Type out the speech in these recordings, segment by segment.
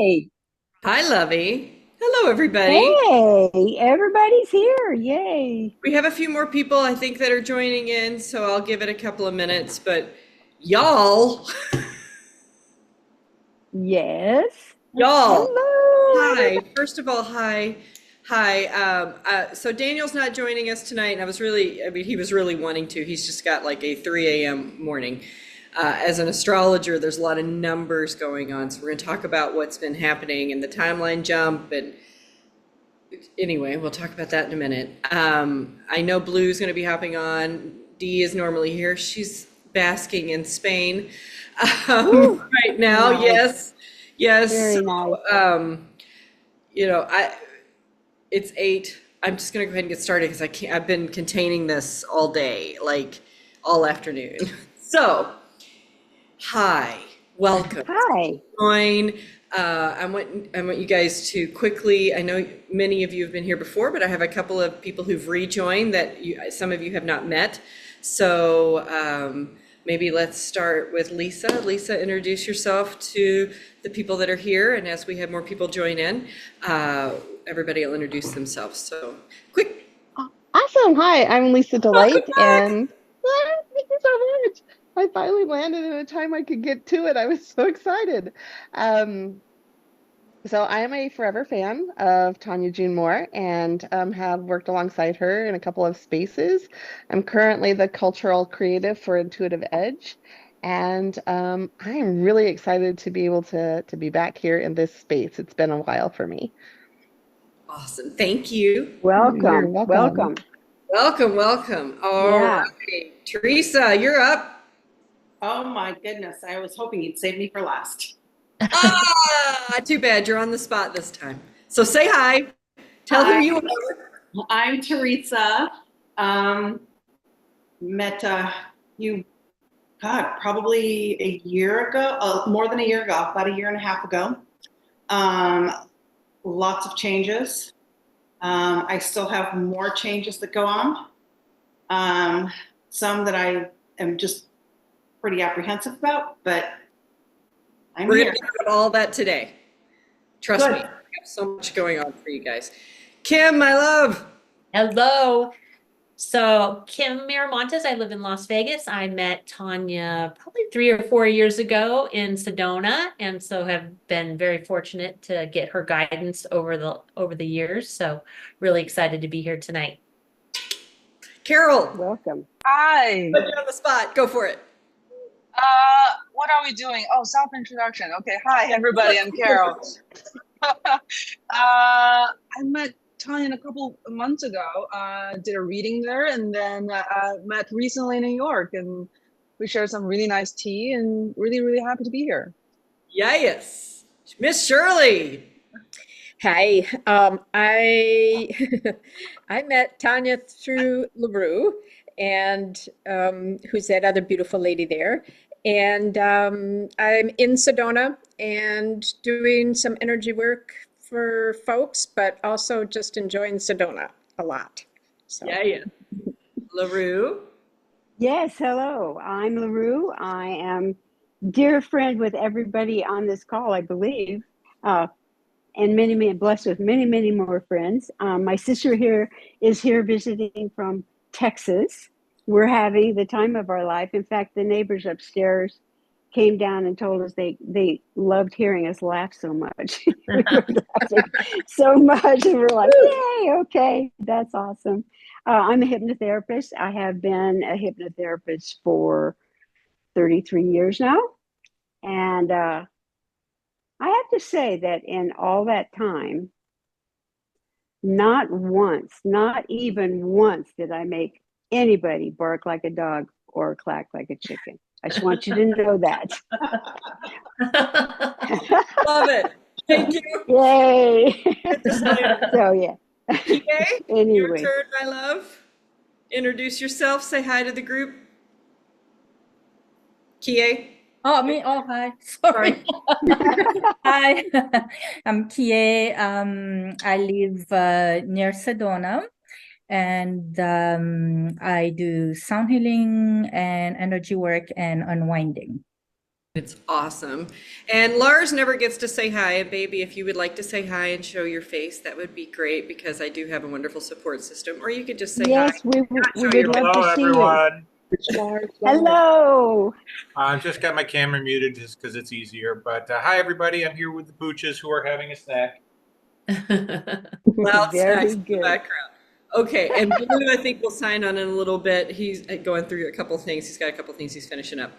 Hey, Hi, Lovey. Hello, everybody. hey, everybody's here. Yay. We have a few more people, I think, that are joining in, so I'll give it a couple of minutes. But y'all, Yes. y'all, Hello, hi. everybody. First of all, hi. Hi. So Daniel's not joining us tonight, and I mean, he was really wanting to. He's just got like a 3 a.m. morning. As an astrologer, there's a lot of numbers going on, so we're going to talk about what's been happening and the timeline jump and anyway, we'll talk about that in a minute. I know Blue's going to be hopping on. Dee is normally here. She's basking in Spain Woo. right now. Nice. Yes, yes. Very So, nice. you know, I it's 8. I'm just going to go ahead and get started because I can't. I've been containing this all day, like all afternoon. So, hi, welcome. Hi. Join. I want you guys to quickly. I know many of you have been here before, but I have a couple of people who've rejoined that some of you have not met. So maybe let's start with Lisa. Lisa, introduce yourself to the people that are here, and as we have more people join in, everybody will introduce themselves. So quick, Awesome. Hi, I'm Lisa welcome Delight, back. and thank you so much. I finally landed in a time I could get to it. I was so excited. Um, so I am a forever fan of Tonya June Moore and have worked alongside her in a couple of spaces. I'm currently the cultural creative for Intuitive Edge, and I am really excited to be able to be back here in this space. It's been a while for me. Awesome. Thank you. You're Welcome. welcome. Welcome. Welcome, welcome. All Yeah. right. Teresa, you're up. Oh my goodness. I was hoping you'd save me for last. Too bad you're on the spot this time. So say hi. Tell who Hi, you are. I'm Teresa. Um, met you, God, probably a year ago, more than a year ago, about a year and a half ago. Um, Lots of changes. I still have more changes that go on. Um, some that I am just pretty apprehensive about, but I'm We're going here. to talk about all that today. Trust me. We Good. have so much going on for you guys. Kim, my love. Hello. So, Kim Miramontes, I live in Las Vegas. I met Tonya probably 3 or 4 years ago in Sedona, and so have been very fortunate to get her guidance over the years. So, really excited to be here tonight. Carol, Welcome. Hi. put you on the spot. Go for it. What are we doing? Oh, self-introduction. Okay. Hi, everybody. I'm Carol. I met Tonya a couple of months ago. Did a reading there, and then met recently in New York, and we shared some really nice tea, and really, really happy to be here. Yes. Miss Shirley. Hi, I I met Tanya through LaRue, and who's that other beautiful lady there? And I'm in Sedona and doing some energy work for folks, but also just enjoying Sedona a lot. So. Yeah, yeah. LaRue. Yes. Hello. I'm LaRue. I am dear friend with everybody on this call, I believe. And many, many blessed with many, many more friends. My sister here is here visiting from Texas. We're having the time of our life. In fact, the neighbors upstairs came down and told us they loved hearing us laugh so much. We were laughing so much, and we're like, "Yay! Okay, that's awesome." I'm a hypnotherapist. I have been a hypnotherapist for 33 years now, and I have to say that in all that time, not once, not even once did I make anybody bark like a dog or clack like a chicken. I just want you to know that. Love it. Thank you. Yay. Good disclaimer. So, yeah. Kie, your Anyway, turn, my love. Introduce yourself. Say hi to the group. Kie. Oh, me. Oh, hi. Sorry. Hi, I'm Kie. I live near Sedona, and I do sound healing and energy work and unwinding. It's awesome. And Lars never gets to say hi. And baby, if you would like to say hi and show your face, that would be great because I do have a wonderful support system. Or you could just say hi. Yes, we show would your love Hello, to see you. everyone. Hello. I've just got my camera muted just because it's easier. But hi, everybody. I'm here with the pooches who are having a snack. Loud Very snacks in the good. background. Okay, and Blue, I think we'll sign on in a little bit. He's going through a couple things. He's got a couple things he's finishing up.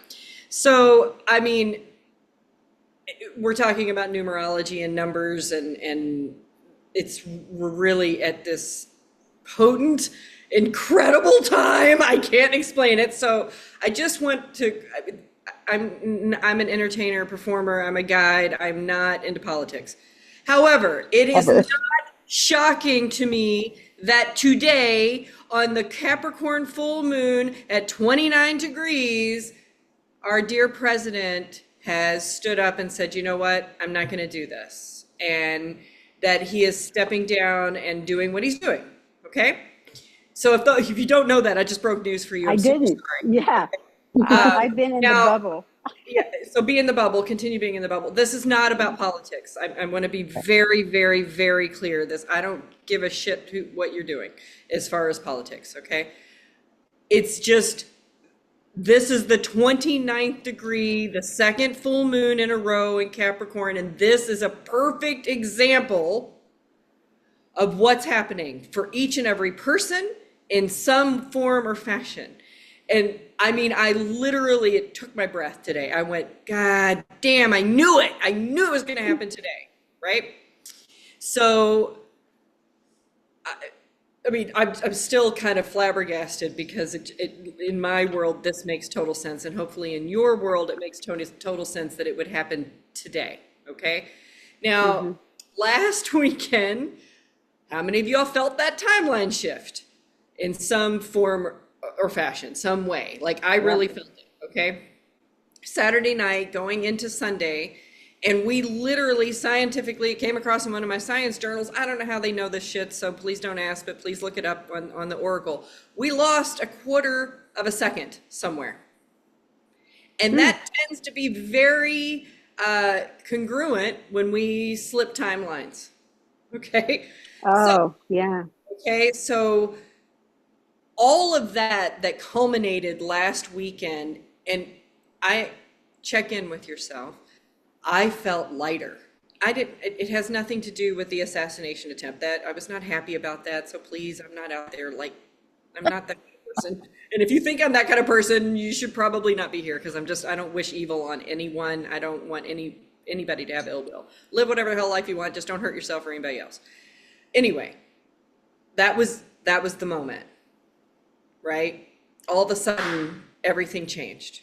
So, I mean, we're talking about numerology and numbers, and we're really at this potent, incredible time. I can't explain it. So I just want to. I'm an entertainer, performer. I'm a guide. I'm not into politics. However, it is not shocking to me that today, on the Capricorn full moon at 29 degrees, our dear president has stood up and said, you know what, I'm not going to do this. And that he is stepping down and doing what he's doing. Okay? So if you don't know that, I just broke news for you. I didn't. Sorry. Yeah. I've been in the bubble. Yeah, so be in the bubble, continue being in the bubble. This is not about politics. I want to be very, very, very clear. I don't give a shit what you're doing as far as politics, okay? It's just, this is the 29th degree, the second full moon in a row in Capricorn, and this is a perfect example of what's happening for each and every person in some form or fashion. And I mean, it took my breath today. I went, God damn, I knew it. I knew it was going to happen today, right? So, I mean, I'm still kind of flabbergasted because in my world, this makes total sense. And hopefully in your world, it makes total sense that it would happen today, okay? Now, last weekend, how many of y'all felt that timeline shift in some form or fashion, some way? Like I really felt it, okay? Saturday night going into Sunday, and we literally scientifically came across in one of my science journals. I don't know how they know this shit, so please don't ask, but please look it up on the Oracle. We lost a quarter of a second somewhere. And that tends to be very congruent when we slip timelines, okay? Oh, yeah. Okay, so all of that culminated last weekend, and I check in with yourself. I felt lighter. It has nothing to do with the assassination attempt. That I was not happy about that. So please, I'm not out there like, I'm not that kind of person. And if you think I'm that kind of person, you should probably not be here because I don't wish evil on anyone. I don't want anybody to have ill will. Live whatever the hell life you want. Just don't hurt yourself or anybody else. Anyway, that was the moment. Right? All of a sudden, everything changed.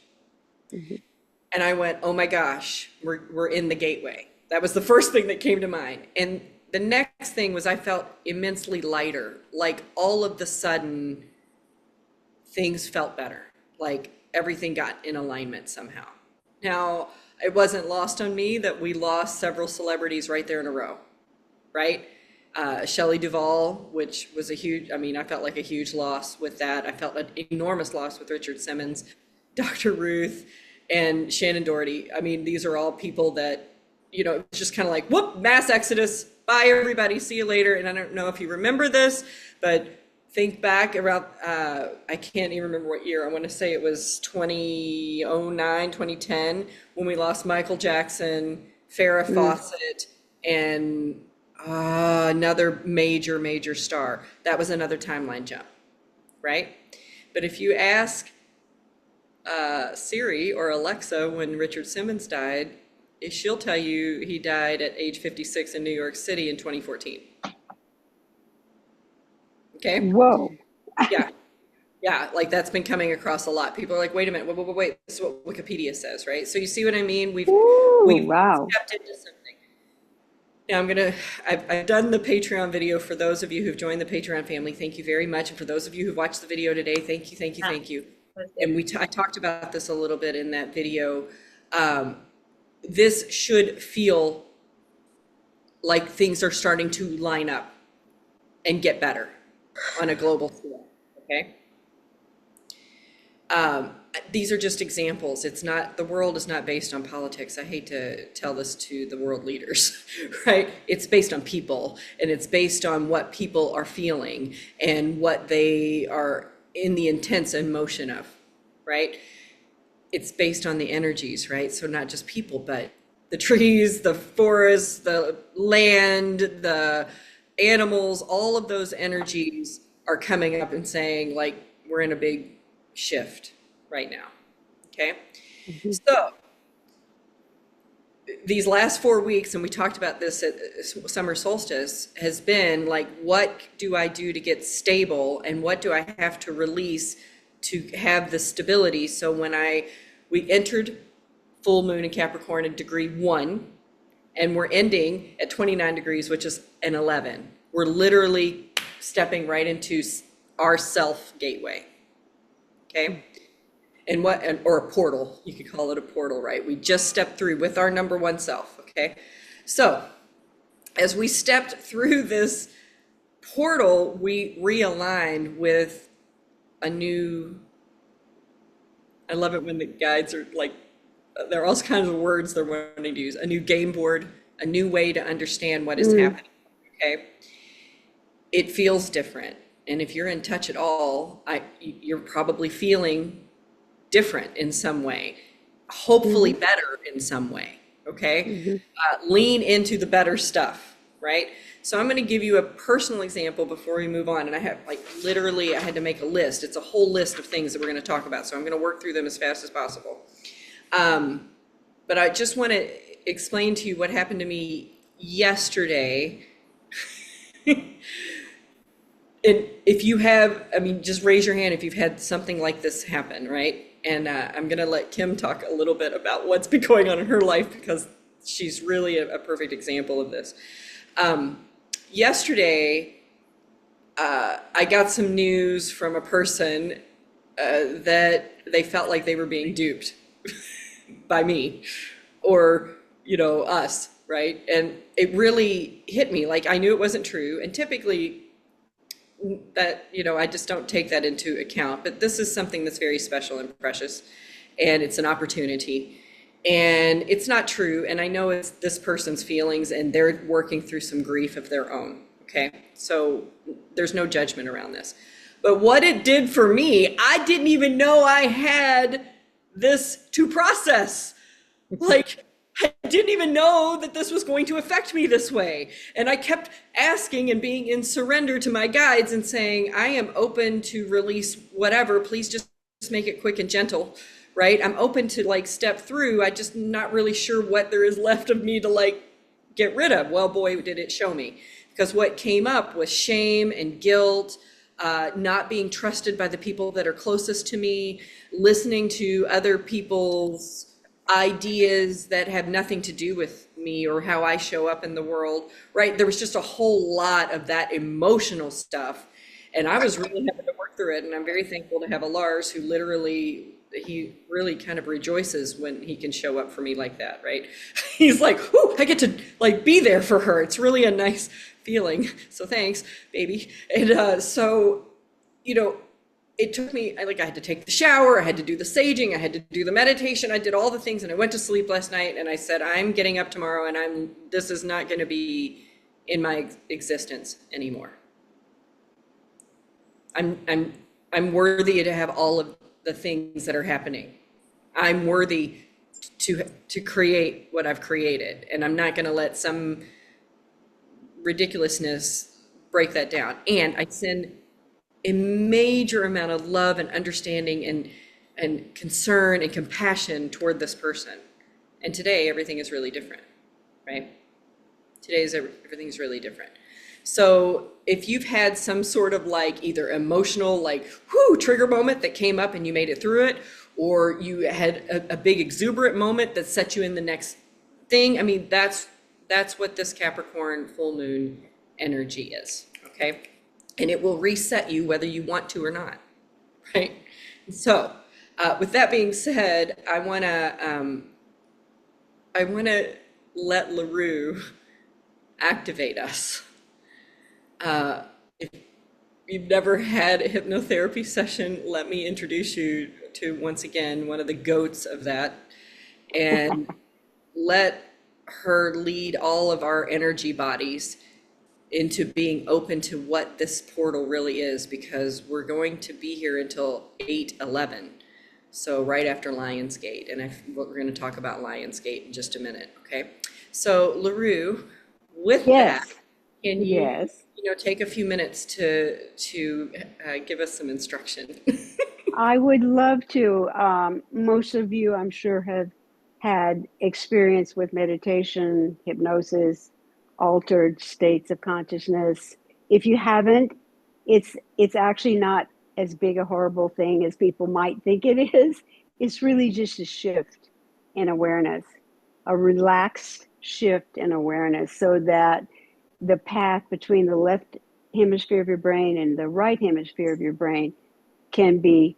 And I went, oh my gosh, we're in the gateway. That was the first thing that came to mind. And the next thing was I felt immensely lighter. Like all of the sudden, things felt better. Like everything got in alignment somehow. Now, it wasn't lost on me that we lost several celebrities right there in a row, right? Shelley Duvall, which was I felt like a huge loss with that. I felt an enormous loss with Richard Simmons, Dr. Ruth, and Shannon Doherty. I mean, these are all people that, it's just kind of like, whoop, mass exodus. Bye, everybody. See you later. And I don't know if you remember this, but think back around, I can't even remember what year. I want to say it was 2009, 2010, when we lost Michael Jackson, Farrah Fawcett, and another major star. That was another timeline jump, right? But if you ask Siri or Alexa when Richard Simmons died, she'll tell you he died at age 56 in New York City in 2014. Okay? Whoa. Yeah, like that's been coming across a lot. People are like, wait a minute, wait. This is what Wikipedia says, right? So you see what I mean? We've stepped into something. Now I've done the Patreon video for those of you who've joined the Patreon family. Thank you very much. And for those of you who watched the video today, thank you. And I talked about this a little bit in that video. This should feel like things are starting to line up and get better on a global scale, okay? these are just examples. It's not, the world is not based on politics. I hate to tell this to the world leaders, right? It's based on people, and it's based on what people are feeling and what they are in the intense emotion of, right? It's based on the energies, right? So not just people, but the trees, the forests, the land, the animals, all of those energies are coming up and saying, like, we're in a big shift right now. Okay. So these last 4 weeks, and we talked about this at summer solstice, has been like, what do I do to get stable, and what do I have to release to have the stability? So when we entered full moon in Capricorn at degree 1, and we're ending at 29 degrees, which is an 11. We're literally stepping right into our self gateway. Okay. And or a portal, you could call it a portal, right? We just stepped through with our number 1 self. Okay. So as we stepped through this portal, we realigned with a new, I love it when the guides are like, there are all kinds of words they're wanting to use, a new game board, a new way to understand what is happening. Okay. It feels different. And if you're in touch at all, you're probably feeling different in some way, hopefully better in some way. Okay. Lean into the better stuff, right? So I'm going to give you a personal example before we move on. And I have literally, I had to make a list. It's a whole list of things that we're going to talk about. So I'm going to work through them as fast as possible. But I just want to explain to you what happened to me yesterday. And if you have, just raise your hand if you've had something like this happen, right? And I'm going to let Kim talk a little bit about what's been going on in her life, because she's really a perfect example of this. Yesterday, I got some news from a person that they felt like they were being duped by me, or, us, right? And it really hit me. Like, I knew it wasn't true. And typically that, I just don't take that into account, but this is something that's very special and precious, and it's an opportunity, and it's not true. And I know it's this person's feelings, and they're working through some grief of their own. Okay. So there's no judgment around this, but what it did for me, I didn't even know I had this to process. Like, I didn't even know that this was going to affect me this way. And I kept asking and being in surrender to my guides and saying, I am open to release whatever, please just make it quick and gentle, right? I'm open to step through. I just not really sure what there is left of me to get rid of. Well, boy, did it show me, because what came up was shame and guilt, not being trusted by the people that are closest to me, listening to other people's ideas that have nothing to do with me or how I show up in the world, right? There was just a whole lot of that emotional stuff. And I was really having to work through it. And I'm very thankful to have a Lars who he really kind of rejoices when he can show up for me like that, right? He's like, "Ooh, I get to be there for her." It's really a nice feeling. So thanks, baby. And so, it took me, I had to take the shower, I had to do the saging, I had to do the meditation, I did all the things, and I went to sleep last night, and I said, I'm getting up tomorrow, and this is not going to be in my existence anymore. I'm worthy to have all of the things that are happening. I'm worthy to create what I've created, and I'm not going to let some ridiculousness break that down. And I send a major amount of love and understanding and concern and compassion toward this person. And today, everything is really different, right? Everything's really different. So if you've had some sort of either emotional, trigger moment that came up and you made it through it, or you had a big exuberant moment that set you in the next thing, that's what this Capricorn full moon energy is, okay? And it will reset you whether you want to or not, right? So with that being said, I want to let LaRue activate us. If you've never had a hypnotherapy session, let me introduce you to once again, one of the goats of that, and let her lead all of our energy bodies into being open to what this portal really is, because we're going to be here until 8:11. So right after Lionsgate, and we're going to talk about Lionsgate in just a minute, okay? So LaRue, with that, Yes. can you, Yes. take a few minutes to give us some instruction? I would love to. Most of you, I'm sure, have had experience with meditation, hypnosis, altered states of consciousness. If you haven't, it's actually not as big a horrible thing as people might think it is. It's really just a shift in awareness, a relaxed shift in awareness, so that the path between the left hemisphere of your brain and the right hemisphere of your brain can be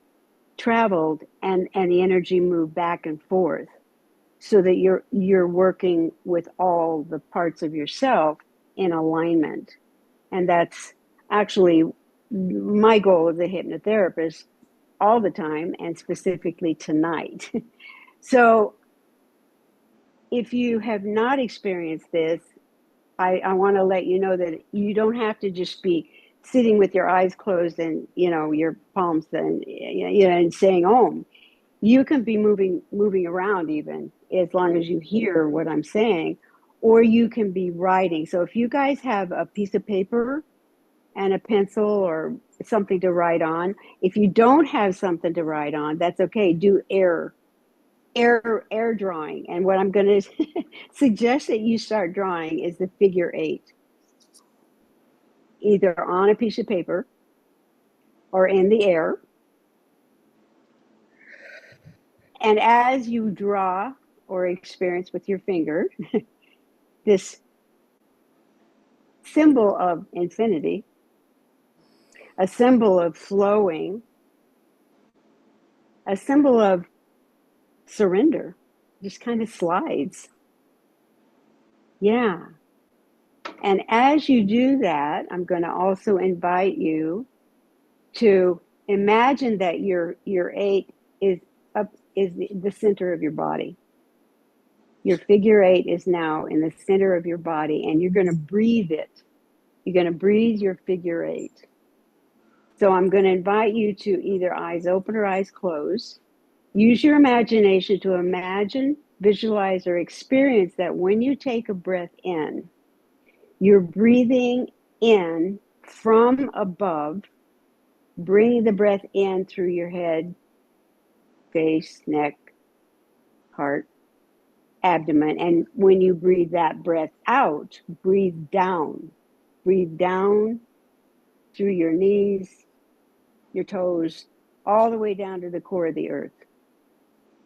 traveled, and the energy move back and forth, so that you're working with all the parts of yourself in alignment. And that's actually my goal as a hypnotherapist all the time, and specifically tonight. So if you have not experienced this, I want to let you know that you don't have to just be sitting with your eyes closed and your palms and and saying Om. You can be moving around, even as long as you hear what I'm saying, or you can be writing. So if you guys have a piece of paper and a pencil or something to write on, if you don't have something to write on, that's okay. Do air drawing. And what I'm going to suggest that you start drawing is the figure 8, either on a piece of paper or in the air. And as you draw or experience with your finger this symbol of infinity, a symbol of flowing, a symbol of surrender, just kind of slides. Yeah. And as you do that, I'm going to also invite you to imagine that your 8 is the center of your body. Your figure 8 is now in the center of your body, and you're going to breathe it. You're going to breathe your figure 8. So I'm going to invite you to either eyes open or eyes closed. Use your imagination to imagine, visualize, or experience that when you take a breath in, you're breathing in from above, bringing the breath in through your head, face, neck, heart, abdomen. And when you breathe that breath out, breathe down. Breathe down through your knees, your toes, all the way down to the core of the earth.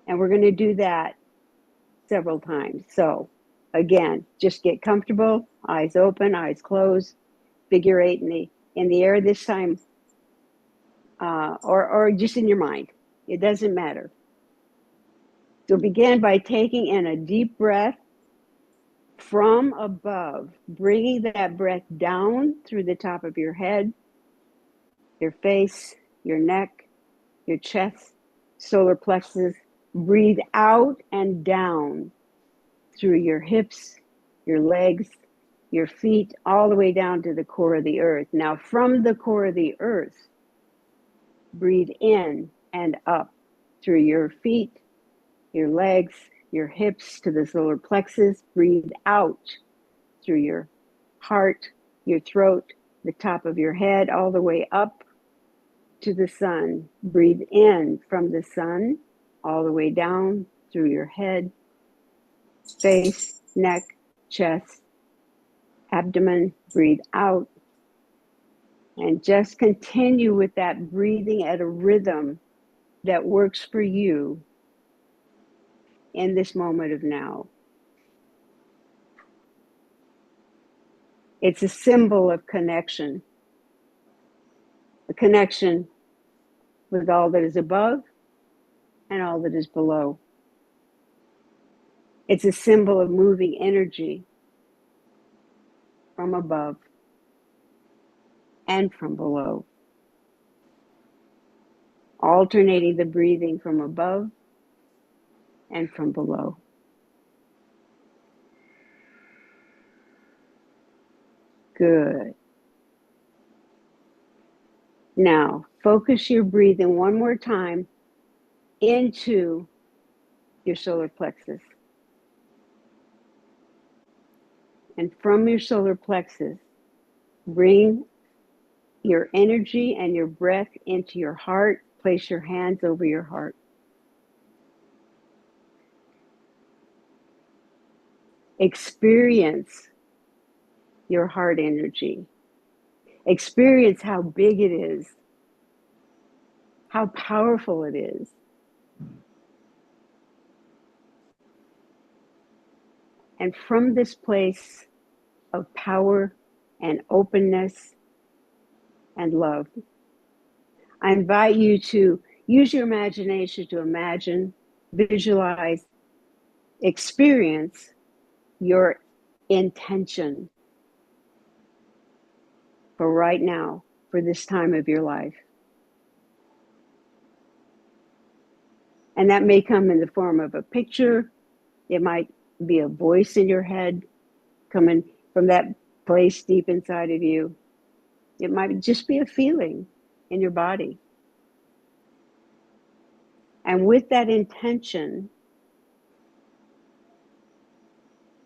And we're going to do that several times. So again, just get comfortable, eyes open, eyes closed, figure 8 in the air this time, or just in your mind. It doesn't matter. So begin by taking in a deep breath from above, bringing that breath down through the top of your head, your face, your neck, your chest, solar plexus. Breathe out and down through your hips, your legs, your feet, all the way down to the core of the earth. Now, from the core of the earth, breathe in and up through your feet, your legs, your hips to the solar plexus. Breathe out through your heart, your throat, the top of your head, all the way up to the sun. Breathe in from the sun, all the way down through your head, face, neck, chest, abdomen. Breathe out. And just continue with that breathing at a rhythm that works for you in this moment of now. It's a symbol of connection, a connection with all that is above and all that is below. It's a symbol of moving energy from above and from below. alternating the breathing from above and from below. Good. Now, focus your breathing one more time into your solar plexus. And from your solar plexus, bring your energy and your breath into your heart. Place your hands over your heart. Experience your heart energy. Experience how big it is, how powerful it is. And from this place of power and openness and love, I invite you to use your imagination to imagine, visualize, experience your intention for right now, for this time of your life. And that may come in the form of a picture. It might be a voice in your head coming from that place deep inside of you. It might just be a feeling in your body. And with that intention,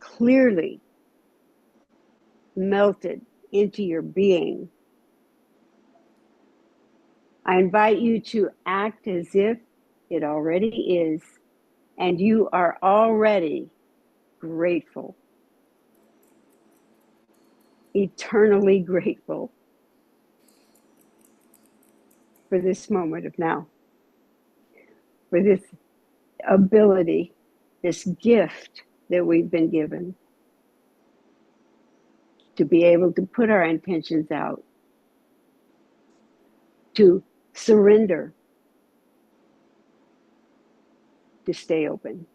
clearly melted into your being, I invite you to act as if it already is, and you are already grateful, eternally grateful for this moment of now, for this ability, this gift that we've been given to be able to put our intentions out, to surrender, to stay open.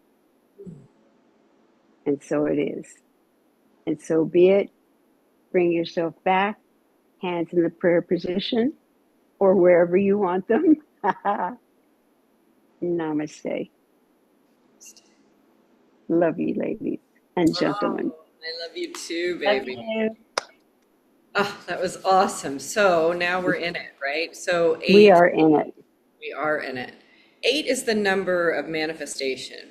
And so it is. And so be it. Bring yourself back, hands in the prayer position, or wherever you want them. Namaste. Love you, ladies and gentlemen. Oh, I love you too, Love baby. you. Oh, that was awesome. So now we're in it, right? So We 8, are in it. we are in it. 8 is the number of manifestation.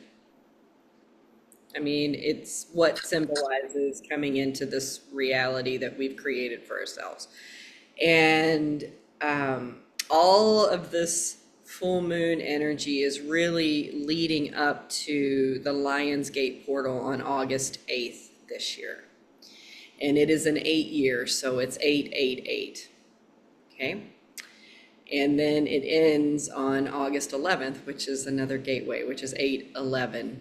I mean, it's what symbolizes coming into this reality that we've created for ourselves. And all of this full moon energy is really leading up to the Lionsgate portal on August 8th this year. And it is an 8-year, so it's 888. Okay. And then it ends on August 11th, which is another gateway, which is 811-8.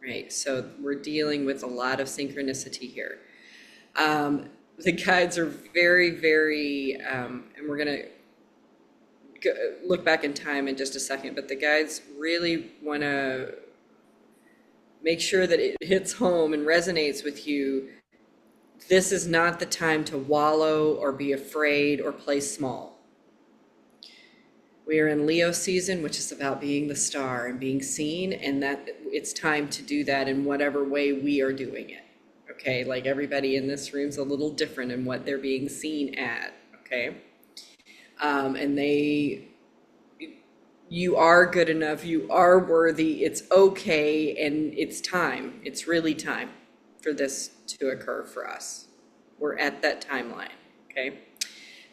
Right. So we're dealing with a lot of synchronicity here. The guides are very, very, and we're going to look back in time in just a second, but the guides really want to make sure that it hits home and resonates with you. This is not the time to wallow or be afraid or play small. We are in Leo season, which is about being the star and being seen, and that it's time to do that in whatever way we are doing it. Okay, like everybody in this room's a little different in what they're being seen at. Okay, and you are good enough, you are worthy, it's okay, and it's time. It's really time for this to occur for us. We're at that timeline. Okay.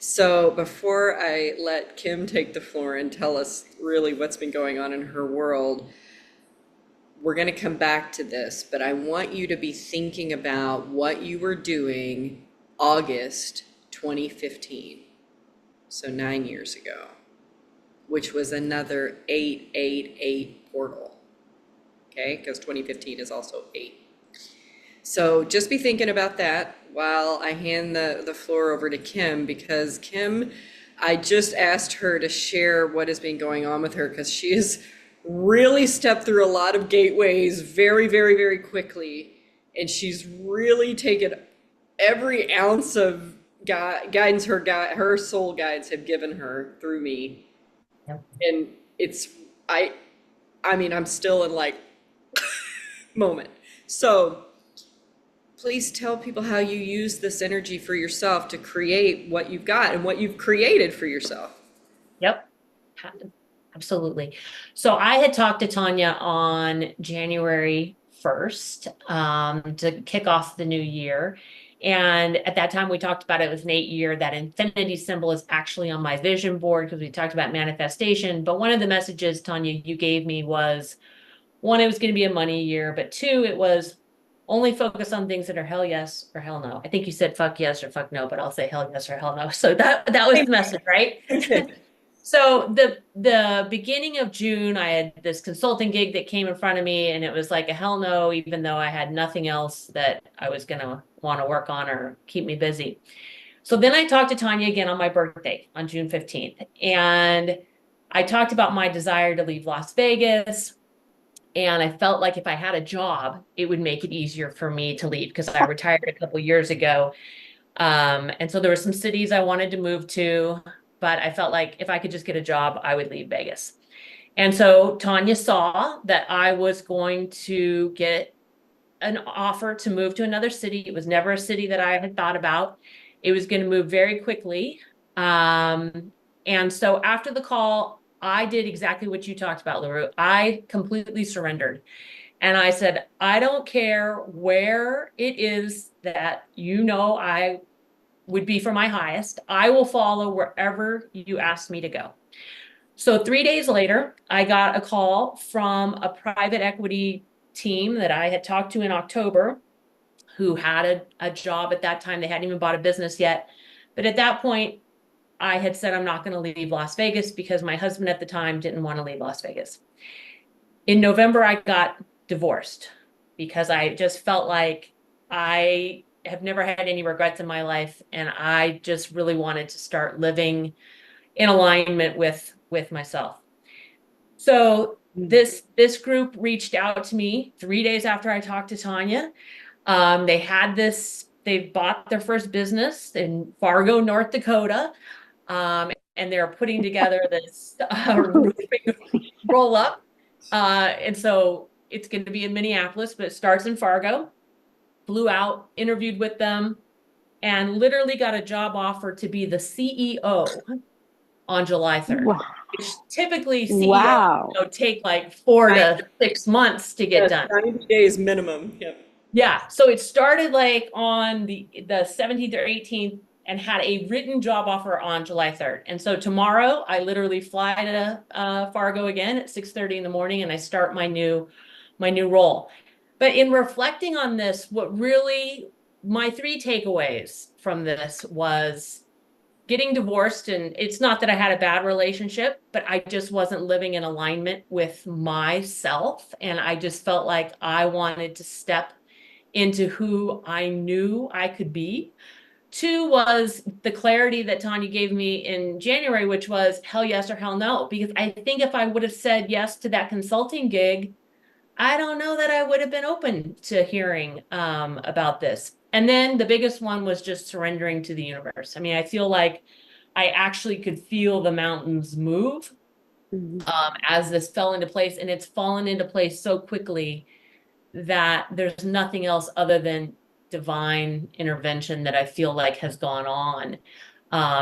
So before I let Kim take the floor and tell us really what's been going on in her world, we're going to come back to this, but I want you to be thinking about what you were doing August 2015, so 9 years ago, which was another 888 portal, okay? Because 2015 is also 8. So just be thinking about that while I hand the floor over to Kim, because Kim, I just asked her to share what has been going on with her, because she has really stepped through a lot of gateways very, very, very quickly. And she's really taken every ounce of guidance her soul guides have given her through me Yep. And it's, I mean, I'm still in like moment. So please tell people how you use this energy for yourself to create what you've got and what you've created for yourself. Yep. Absolutely. So I had talked to Tonya on January 1st to kick off the new year. And at that time, we talked about it was an 8-year. That infinity symbol is actually on my vision board because we talked about manifestation. But one of the messages, Tonya, you gave me was, one, it was going to be a money year, but 2, it was only focus on things that are hell yes or hell no. I think you said fuck yes or fuck no, but I'll say hell yes or hell no. So that was the message, right? So the beginning of June, I had this consulting gig that came in front of me, and it was like a hell no, even though I had nothing else that I was going to want to work on or keep me busy. So then I talked to Tonya again on my birthday on June 15th, and I talked about my desire to leave Las Vegas. And I felt like if I had a job, it would make it easier for me to leave because I retired a couple years ago. And so there were some cities I wanted to move to, but I felt like if I could just get a job, I would leave Vegas. And so Tonya saw that I was going to get an offer to move to another city. It was never a city that I had thought about. It was going to move very quickly. And so after the call, I did exactly what you talked about, LaRue. I completely surrendered. And I said, I don't care where it is that I would be for my highest. I will follow wherever you ask me to go. So 3 days later, I got a call from a private equity team that I had talked to in October, who had a job at that time. They hadn't even bought a business yet. But at that point, I had said, I'm not going to leave Las Vegas because my husband at the time didn't want to leave Las Vegas. In November, I got divorced because I just felt like I have never had any regrets in my life. And I just really wanted to start living in alignment with myself. So this group reached out to me 3 days after I talked to Tonya. They bought their first business in Fargo, North Dakota. And they're putting together this roll up. And so it's going to be in Minneapolis, but it starts in Fargo. Flew out, interviewed with them, and literally got a job offer to be the CEO on July 3rd. Wow. Which typically CEOs take like 4 to 6 months to get done. 90 days minimum. Yep. Yeah. So it started like on the 17th or 18th and had a written job offer on July 3rd. And so tomorrow I literally fly to Fargo again at 6:30 in the morning, and I start my new role. But in reflecting on this, my 3 takeaways from this was getting divorced. And it's not that I had a bad relationship, but I just wasn't living in alignment with myself. And I just felt like I wanted to step into who I knew I could be. 2 was the clarity that Tonya gave me in January, which was hell yes or hell no. Because I think if I would have said yes to that consulting gig, I don't know that I would have been open to hearing about this. And then the biggest one was just surrendering to the universe. I mean, I feel like I actually could feel the mountains move as this fell into place. And it's fallen into place so quickly that there's nothing else other than divine intervention that I feel like has gone on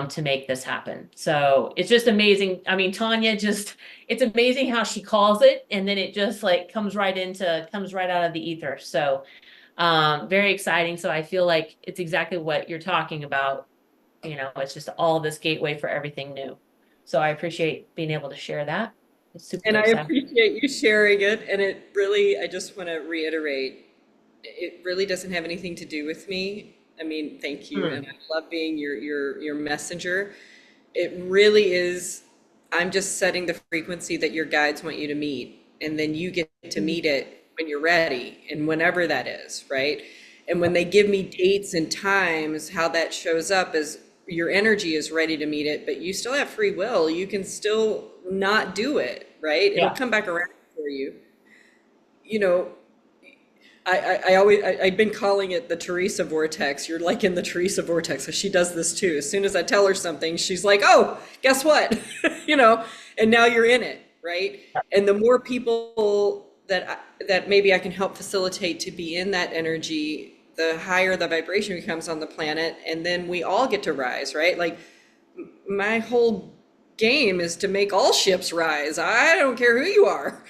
to make this happen. So it's just amazing. I mean, Tonya it's amazing how she calls it, and then it just like comes right out of the ether. So very exciting. So I feel like it's exactly what you're talking about. It's just all this gateway for everything new. So I appreciate being able to share that. It's super exciting. I appreciate you sharing it. And I just want to reiterate, it really doesn't have anything to do with me. I mean, thank you. And I love being your messenger. It really is. I'm just setting the frequency that your guides want you to meet. And then you get to meet it when you're ready and whenever that is, right? And when they give me dates and times, how that shows up is your energy is ready to meet it, but you still have free will. You can still not do it, right? Yeah. It'll come back around for you. I've been calling it the Teresa vortex. You're like in the Teresa vortex. So she does this too. As soon as I tell her something, she's like, oh, guess what? And now you're in it, right? And the more people that maybe I can help facilitate to be in that energy, the higher the vibration becomes on the planet, and then we all get to rise, right? Like my whole game is to make all ships rise. I don't care who you are.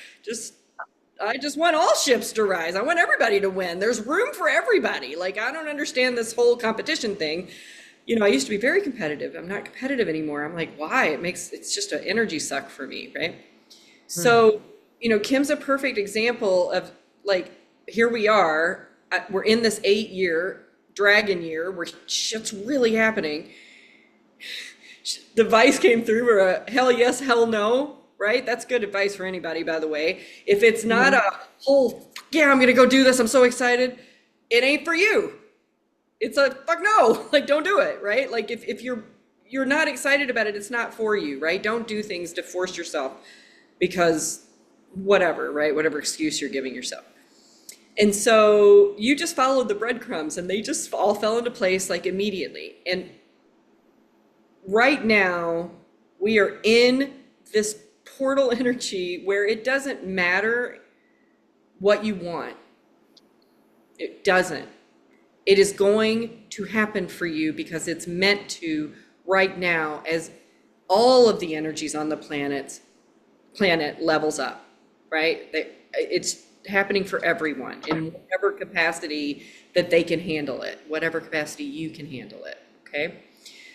I just want all ships to rise. I want everybody to win. There's room for everybody. Like, I don't understand this whole competition thing. You know, I used to be very competitive. I'm not competitive anymore. I'm like, why? It's just an energy suck for me, right? So, you know, Kim's a perfect example of like, here we are, we're in this 8-year dragon year where shit's really happening. The advice came through for a hell yes, hell no, right? That's good advice for anybody, by the way. If it's not a whole, yeah, I'm going to go do this, I'm so excited, it ain't for you. It's a fuck no, like don't do it, right? Like if you're not excited about it, it's not for you, right? Don't do things to force yourself because whatever, right? Whatever excuse you're giving yourself. And so you just followed the breadcrumbs and they just all fell into place like immediately. And right now we are in this portal energy where it doesn't matter what you want. It doesn't. It is going to happen for you because it's meant to right now as all of the energies on the planet levels up, right? It's happening for everyone in whatever capacity that they can handle it, whatever capacity you can handle it, okay?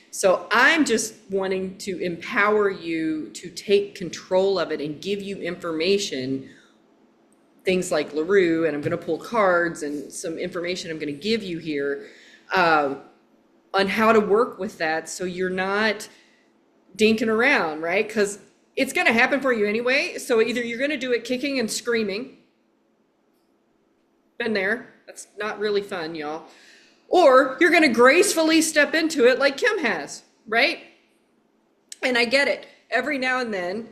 So I'm just wanting to empower you to take control of it and give you information, things like LaRue, and I'm going to pull cards and some information I'm going to give you here on how to work with that so you're not dinking around, right? Because it's going to happen for you anyway. So either you're going to do it kicking and screaming. Been there. That's not really fun, y'all. Or you're going to gracefully step into it like Kim has, right? And I get it. Every now and then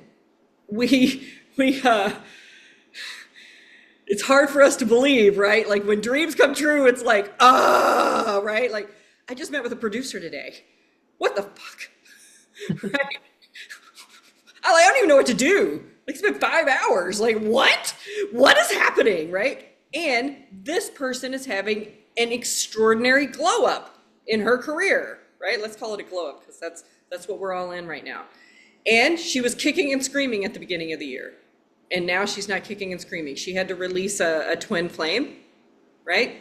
it's hard for us to believe, right? Like when dreams come true, it's like, right? Like I just met with a producer today. What the fuck? Right? I don't even know what to do. Like it's been 5 hours. Like what? What is happening, right? And this person is having an extraordinary glow up in her career, right? Let's call it a glow up because that's what we're all in right now. And she was kicking and screaming at the beginning of the year. And now she's not kicking and screaming. She had to release a twin flame, right?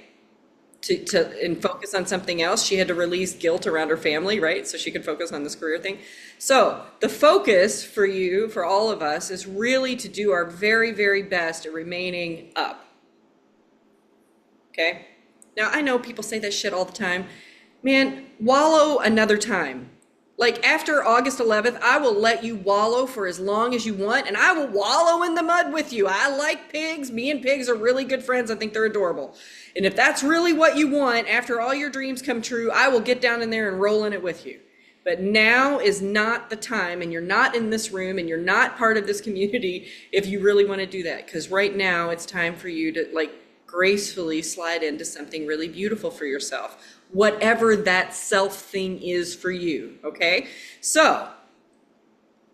And focus on something else. She had to release guilt around her family, right? So she could focus on this career thing. So the focus for you, for all of us, is really to do our very, very best at remaining up. Okay? Now, I know people say that shit all the time. Man, wallow another time. Like after August 11th, I will let you wallow for as long as you want, and I will wallow in the mud with you. I like pigs. Me and pigs are really good friends. I think they're adorable. And if that's really what you want, after all your dreams come true, I will get down in there and roll in it with you. But now is not the time, and you're not in this room, and you're not part of this community if you really want to do that. Because right now it's time for you to like gracefully slide into something really beautiful for yourself. Whatever that self thing is for you, okay? So,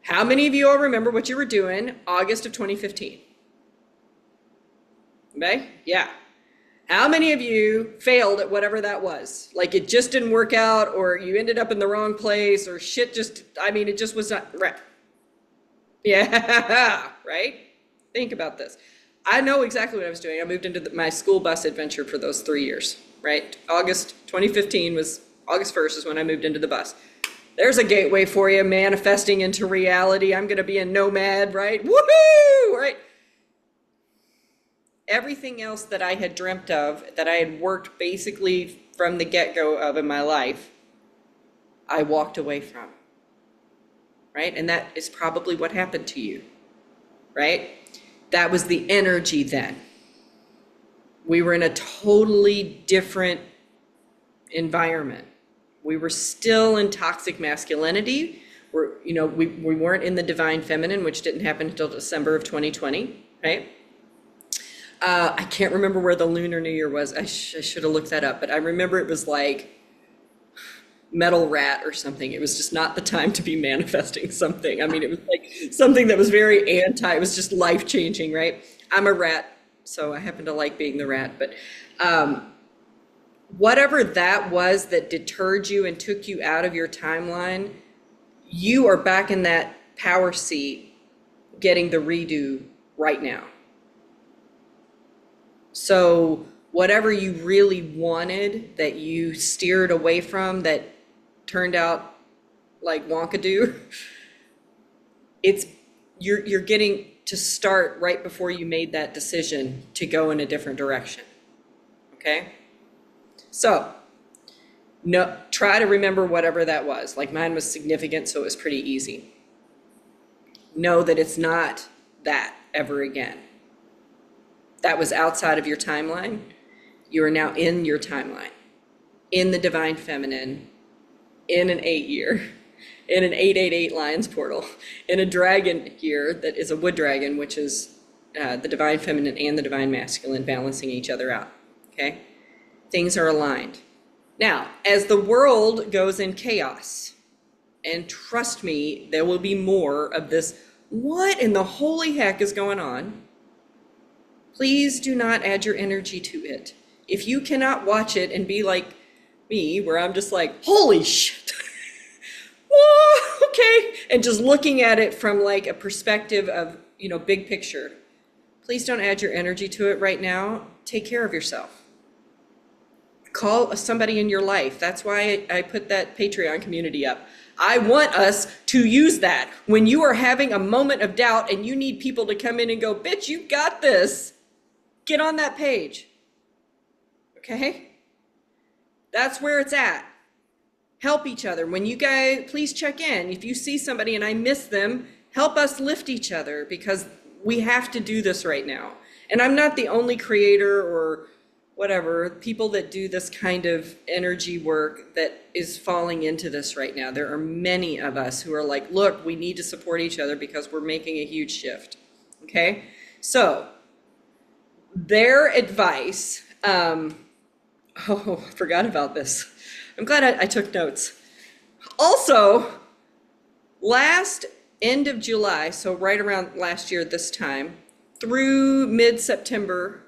how many of you all remember what you were doing August of 2015? Okay, yeah. How many of you failed at whatever that was? Like it just didn't work out, or you ended up in the wrong place, or shit just, it just was not, right? Yeah, right? Think about this. I know exactly what I was doing. I moved into my school bus adventure for those 3 years, right? August 2015 was, August 1st is when I moved into the bus. There's a gateway for you, manifesting into reality. I'm going to be a nomad, right? Woohoo, right? Everything else that I had dreamt of, that I had worked basically from the get-go of in my life, I walked away from, right? And that is probably what happened to you, right? That was the energy then. We were in a totally different environment. We were still in toxic masculinity. We weren't in the divine feminine, which didn't happen until December of 2020, right? I can't remember where the Lunar New Year was. I should have looked that up, but I remember it was like metal rat or something. It was just not the time to be manifesting something. I mean, it was like something that was very it was just life changing, right? I'm a rat, so I happen to like being the rat, but whatever that was that deterred you and took you out of your timeline, you are back in that power seat getting the redo right now. So whatever you really wanted that you steered away from that turned out like wonkadoo, you're getting to start right before you made that decision to go in a different direction. Okay? So no, try to remember whatever that was. Like mine was significant, so it was pretty easy. Know that it's not that ever again. That was outside of your timeline. You are now in your timeline, in the divine feminine, in an 8-year, in an 888 Lions portal, in a dragon year that is a wood dragon, which is the divine feminine and the divine masculine balancing each other out. Okay? Things are aligned. Now, as the world goes in chaos, and trust me, there will be more of this, what in the holy heck is going on? Please do not add your energy to it. If you cannot watch it and be like me, where I'm just like, holy shit, whoa, okay, and just looking at it from like a perspective of, big picture, please don't add your energy to it right now. Take care of yourself. Call somebody in your life. That's why I put that Patreon community up. I want us to use that. When you are having a moment of doubt and you need people to come in and go, bitch, you got this. Get on that page. Okay? That's where it's at. Help each other. When you guys, please check in. If you see somebody and I miss them, help us lift each other because we have to do this right now. And I'm not the only creator or whatever, people that do this kind of energy work that is falling into this right now. There are many of us who are like, look, we need to support each other because we're making a huge shift. Okay? So, their advice, I forgot about this. I'm glad I took notes. Also, last end of July, so right around last year this time, through mid-September,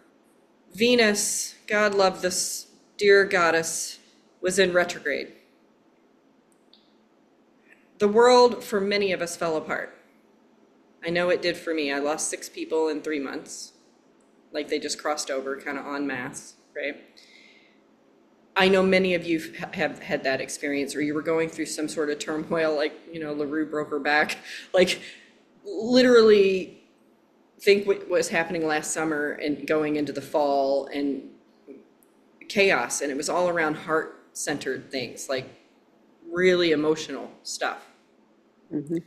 Venus, God love this dear goddess, was in retrograde. The world for many of us fell apart. I know it did for me. I lost 6 people in 3 months. Like they just crossed over kind of en masse, right? I know many of you have had that experience, or you were going through some sort of turmoil, like, LaRue broke her back. Like, literally think what was happening last summer and going into the fall and chaos. And it was all around heart-centered things, like really emotional stuff. Mm-hmm.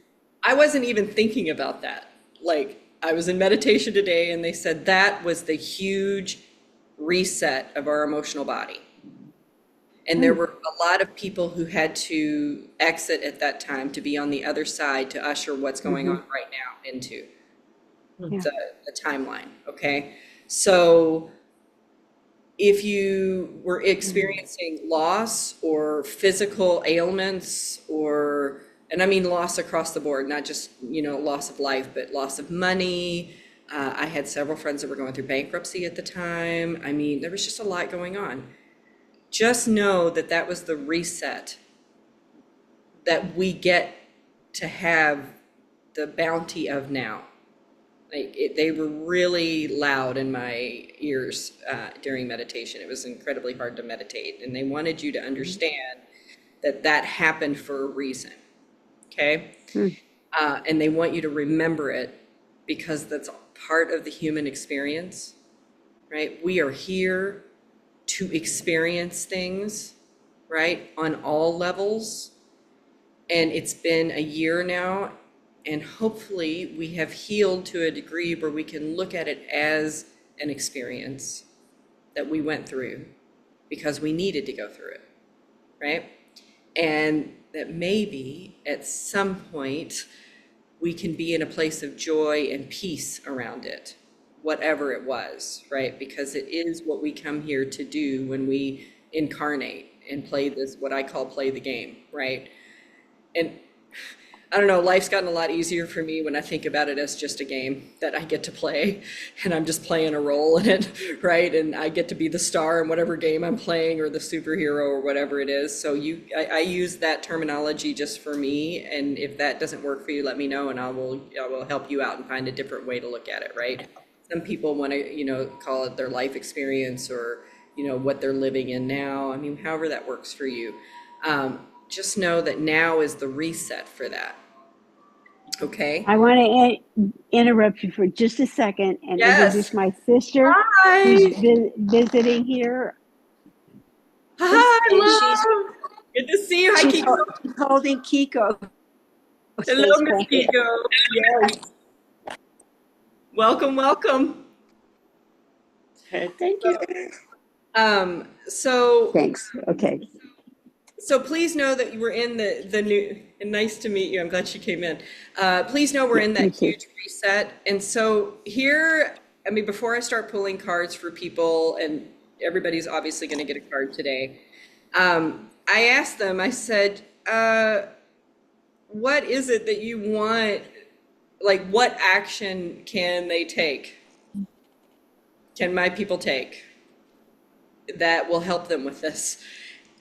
I wasn't even thinking about that. Like, I was in meditation today and they said that was the huge reset of our emotional body. And there were a lot of people who had to exit at that time to be on the other side to usher what's going on right now into the timeline, okay? So if you were experiencing loss or physical ailments and I mean loss across the board, not just, loss of life, but loss of money. I had several friends that were going through bankruptcy at the time. I mean, there was just a lot going on. Just know that that was the reset that we get to have the bounty of now. They were really loud in my ears during meditation. It was incredibly hard to meditate. And they wanted you to understand that happened for a reason. Okay? And they want you to remember it because that's part of the human experience, right? We are here to experience things, right? On all levels. And it's been a year now. And hopefully we have healed to a degree where we can look at it as an experience that we went through because we needed to go through it, right? And that maybe at some point we can be in a place of joy and peace around it, whatever it was, right? Because it is what we come here to do when we incarnate. and play this, what I call play the game, right? And I don't know, life's gotten a lot easier for me when I think about it as just a game that I get to play, and I'm just playing a role in it, right? And I get to be the star in whatever game I'm playing, or the superhero, or whatever it is. So I use that terminology just for me, and if that doesn't work for you, let me know, and I will help you out and find a different way to look at it, right? Some people want to, call it their life experience, or, what they're living in now. I mean, however that works for you. Just know that now is the reset for that. Okay. I want to interrupt you for just a second and Yes. introduce my sister Hi. who's visiting here. Hi, And love. Good to see you. Hi, she's Kiko. holding Kiko. Hello, Miss Kiko. Yes. Welcome, welcome. Thank you. So Thanks. Okay. So please know that we're in the new, and nice to meet you. I'm glad she came in. Please know we're in that huge reset. And so here, I mean, before I start pulling cards for people, and everybody's obviously going to get a card today, I asked them, I said, what is it that you want? Like, what action can they take? Can my people take that will help them with this?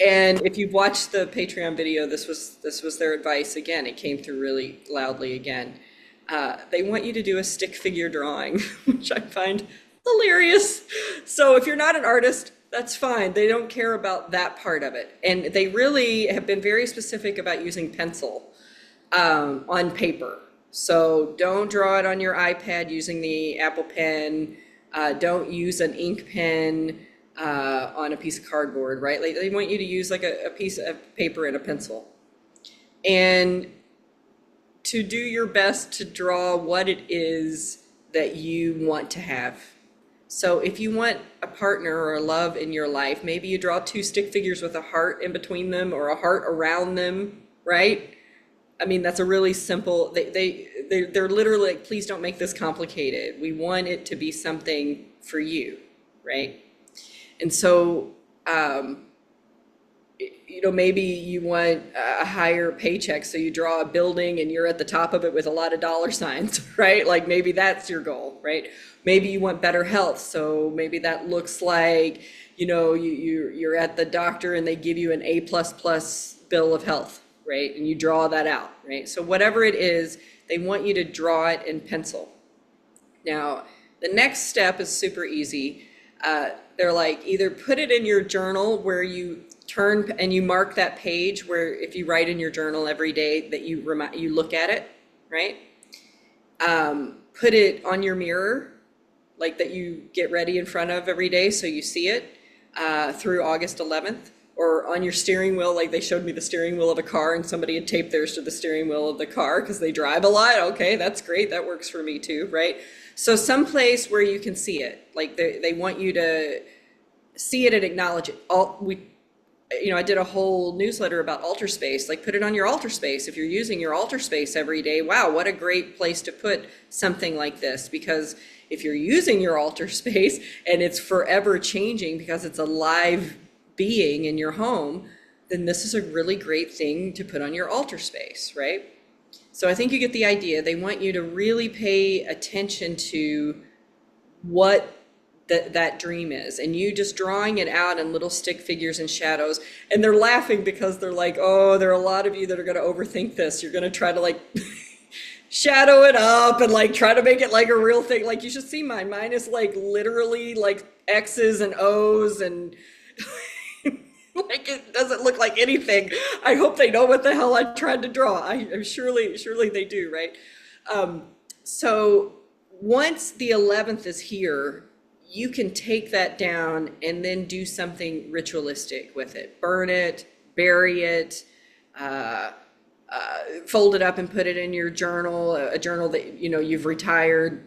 And if you've watched the Patreon video, this was their advice. Again, it came through really loudly again. They want you to do a stick figure drawing, which I find hilarious. So if you're not an artist, that's fine. They don't care about that part of it. And they really have been very specific about using pencil on paper. So don't draw it on your iPad using the Apple Pen. Don't use an ink pen on a piece of cardboard, right? Like, they want you to use like a piece of paper and a pencil, and to do your best to draw what it is that you want to have. So if you want a partner or a love in your life, maybe you draw 2 stick figures with a heart in between them, or a heart around them, right? I mean, that's a really simple, they're literally like, please don't make this complicated. We want it to be something for you, right? And so, maybe you want a higher paycheck, so you draw a building and you're at the top of it with a lot of dollar signs, right? Like, maybe that's your goal, right? Maybe you want better health, so maybe that looks like, you're at the doctor and they give you an A++ bill of health, right? And you draw that out, right? So whatever it is, they want you to draw it in pencil. Now, the next step is super easy. They're like, either put it in your journal where you turn and you mark that page where, if you write in your journal every day, that you look at it, right? Put it on your mirror, like that you get ready in front of every day so you see it through August 11th, or on your steering wheel, like they showed me the steering wheel of a car and somebody had taped theirs to the steering wheel of the car because they drive a lot. Okay, that's great. That works for me too, right? So someplace where you can see it, like they want you to see it and acknowledge it. I did a whole newsletter about altar space, like put it on your altar space. If you're using your altar space every day, wow, what a great place to put something like this. Because if you're using your altar space and it's forever changing because it's a live being in your home, then this is a really great thing to put on your altar space, right? So I think you get the idea. They want you to really pay attention to what that dream is, and you just drawing it out in little stick figures and shadows. And they're laughing because they're like, oh, there are a lot of you that are going to overthink this. You're going to try to like shadow it up and like try to make it like a real thing. Like, you should see mine. Mine is like literally like X's and O's and like, it doesn't look like anything. I hope they know what the hell I tried to draw. I'm surely they do, right? So once the 11th is here, you can take that down and then do something ritualistic with it. Burn it, bury it, fold it up and put it in your journal, a journal that you've retired,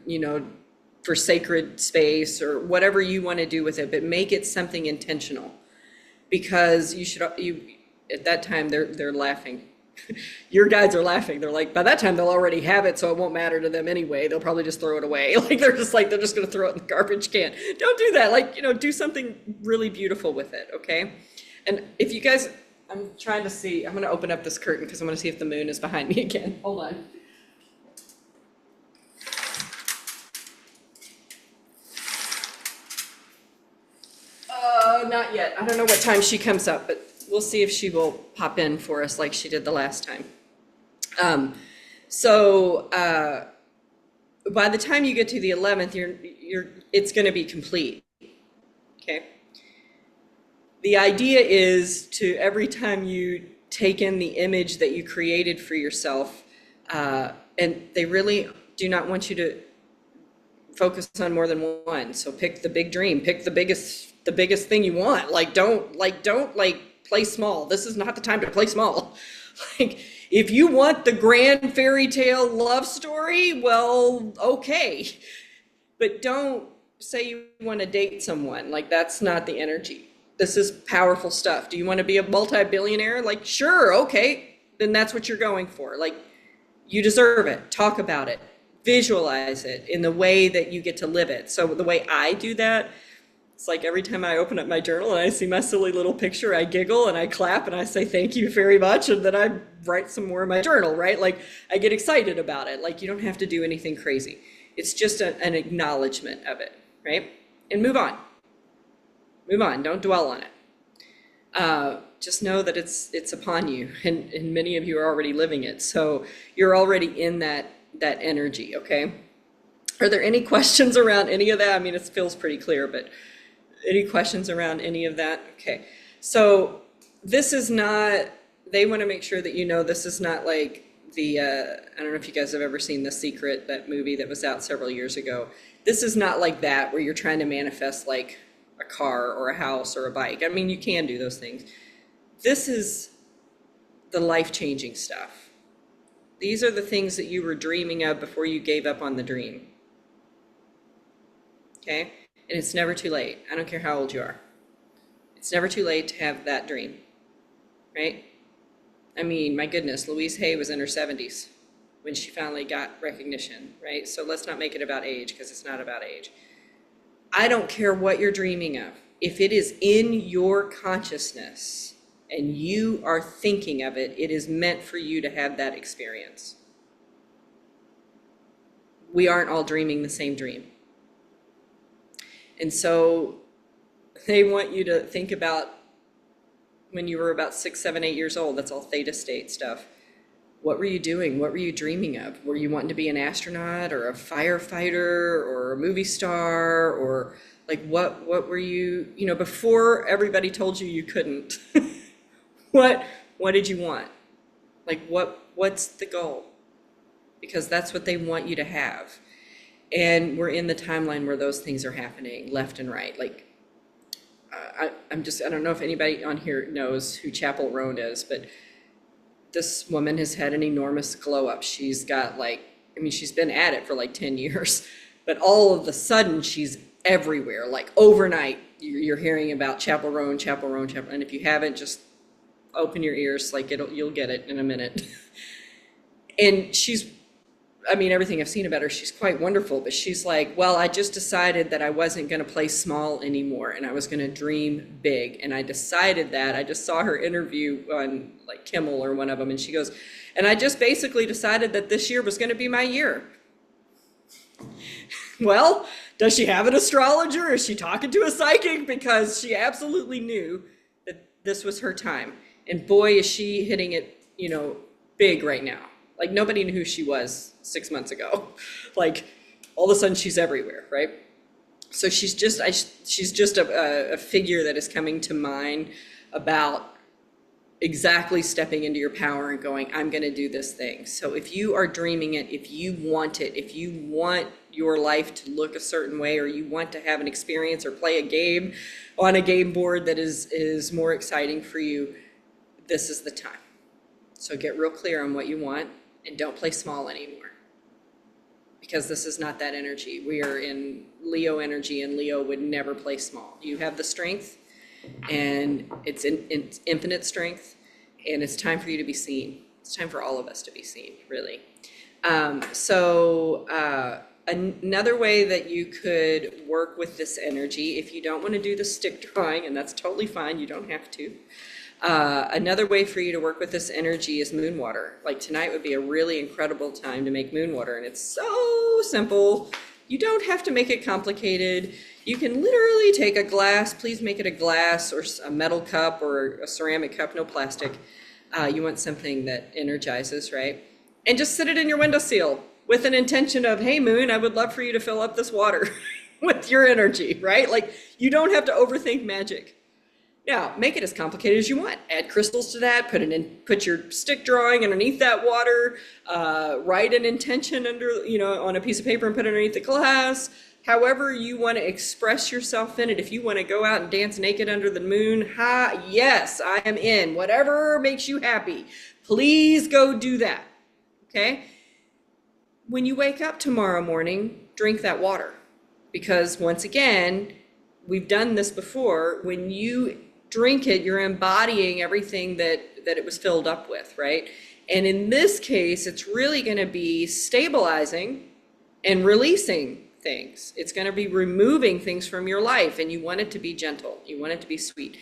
for sacred space, or whatever you want to do with it, but make it something intentional. Because at that time they're laughing. Your guides are laughing. They're like, by that time they'll already have it, so it won't matter to them anyway. They'll probably just throw it away. Like, they're just going to throw it in the garbage can. Don't do that. Like, do something really beautiful with it, okay? And if you guys, I'm trying to see, I'm going to open up this curtain because I'm going to see if the moon is behind me again. Hold on. Not yet. I don't know what time she comes up, but we'll see if she will pop in for us like she did the last time. By the time you get to the 11th, it's going to be complete. Okay. The idea is to every time you take in the image that you created for yourself, and they really do not want you to focus on more than one. So pick the big dream, pick the biggest thing you want. Don't play small. This is not the time to play small. Like, if you want the grand fairy tale love story, well, okay. But don't say you want to date someone. Like, that's not the energy. This is powerful stuff. Do you want to be a multi-billionaire? Like, sure, okay. Then that's what you're going for. Like, you deserve it. Talk about it. Visualize it in the way that you get to live it. So the way I do that, it's like every time I open up my journal and I see my silly little picture, I giggle and I clap and I say thank you very much, and then I write some more in my journal, right? Like, I get excited about it. Like, you don't have to do anything crazy. It's just an acknowledgement of it, right? And move on. Move on. Don't dwell on it. Just know that it's upon you, and many of you are already living it. So you're already in that energy, okay? Are there any questions around any of that? I mean, it feels pretty clear, but any questions around any of that? Okay. So this is not, they want to make sure that you know this is not like the, I don't know if you guys have ever seen The Secret, that movie that was out several years ago. This is not like that where you're trying to manifest like a car or a house or a bike. I mean, you can do those things. This is the life-changing stuff. These are the things that you were dreaming of before you gave up on the dream. Okay? And it's never too late. I don't care how old you are. It's never too late to have that dream. Right? I mean, my goodness, Louise Hay was in her 70s when she finally got recognition, right? So let's not make it about age, because it's not about age. I don't care what you're dreaming of. If it is in your consciousness and you are thinking of it, it is meant for you to have that experience. We aren't all dreaming the same dream. And so they want you to think about when you were about 6, 7, 8 years old. That's all theta state stuff. What were you doing? What were you dreaming of? Were you wanting to be an astronaut or a firefighter or a movie star, or like what were you, before everybody told you you couldn't? What did you want? Like what's the goal? Because that's what they want you to have. And we're in the timeline where those things are happening left and right. Like I don't know if anybody on here knows who Chapel Roan is, but this woman has had an enormous glow up. She's got she's been at it for like 10 years, but all of a sudden she's everywhere. Like overnight, you're hearing about Chapel Roan. And if you haven't, just open your ears. Like you'll get it in a minute. And everything I've seen about her, she's quite wonderful, but she's like, well, I just decided that I wasn't going to play small anymore and I was going to dream big. And I decided that. I just saw her interview on like Kimmel or one of them, and she goes, and I just basically decided that this year was going to be my year. Well, does she have an astrologer? Is she talking to a psychic? Because she absolutely knew that this was her time. And boy, is she hitting it, big right now. Like nobody knew who she was 6 months ago. Like all of a sudden she's everywhere, right? So she's just a figure that is coming to mind about exactly stepping into your power and going, I'm going to do this thing. So if you are dreaming it, if you want it, if you want your life to look a certain way, or you want to have an experience or play a game on a game board that is more exciting for you, this is the time. So get real clear on what you want. And don't play small anymore, because this is not that energy. We are in Leo energy, and Leo would never play small. You have the strength, and it's infinite strength, and it's time for you to be seen. It's time for all of us to be seen, really. another way that you could work with this energy, if you don't want to do the stick drawing, and that's totally fine, you don't have to. Another way for you to work with this energy is moon water. Like tonight would be a really incredible time to make moon water, and it's so simple. You don't have to make it complicated. You can literally take a glass, please make it a glass or a metal cup or a ceramic cup, no plastic. You want something that energizes, right? And just sit it in your windowsill with an intention of, hey moon, I would love for you to fill up this water with your energy, right? Like you don't have to overthink magic. Now, make it as complicated as you want. Add crystals to that, put your stick drawing underneath that water, write an intention under, on a piece of paper and put it underneath the glass. However you want to express yourself in it. If you want to go out and dance naked under the moon, yes, I am in. Whatever makes you happy, please go do that, okay? When you wake up tomorrow morning, drink that water. Because once again, we've done this before. When you drink it, you're embodying everything that it was filled up with, right? And in this case, it's really going to be stabilizing and releasing things. It's going to be removing things from your life, and you want it to be gentle. You want it to be sweet.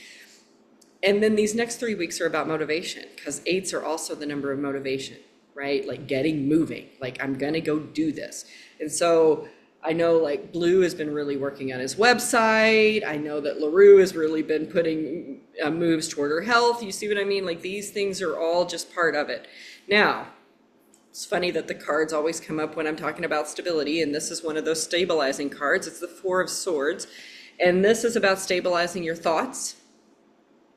And then these next 3 weeks are about motivation, because 8s are also the number of motivation, right? Like getting moving, like I'm going to go do this. And so I know like Blue has been really working on his website. I know that LaRue has really been putting moves toward her health. You see what I mean? Like these things are all just part of it. Now, it's funny that the cards always come up when I'm talking about stability, and this is one of those stabilizing cards. It's the 4 of Swords, and this is about stabilizing your thoughts,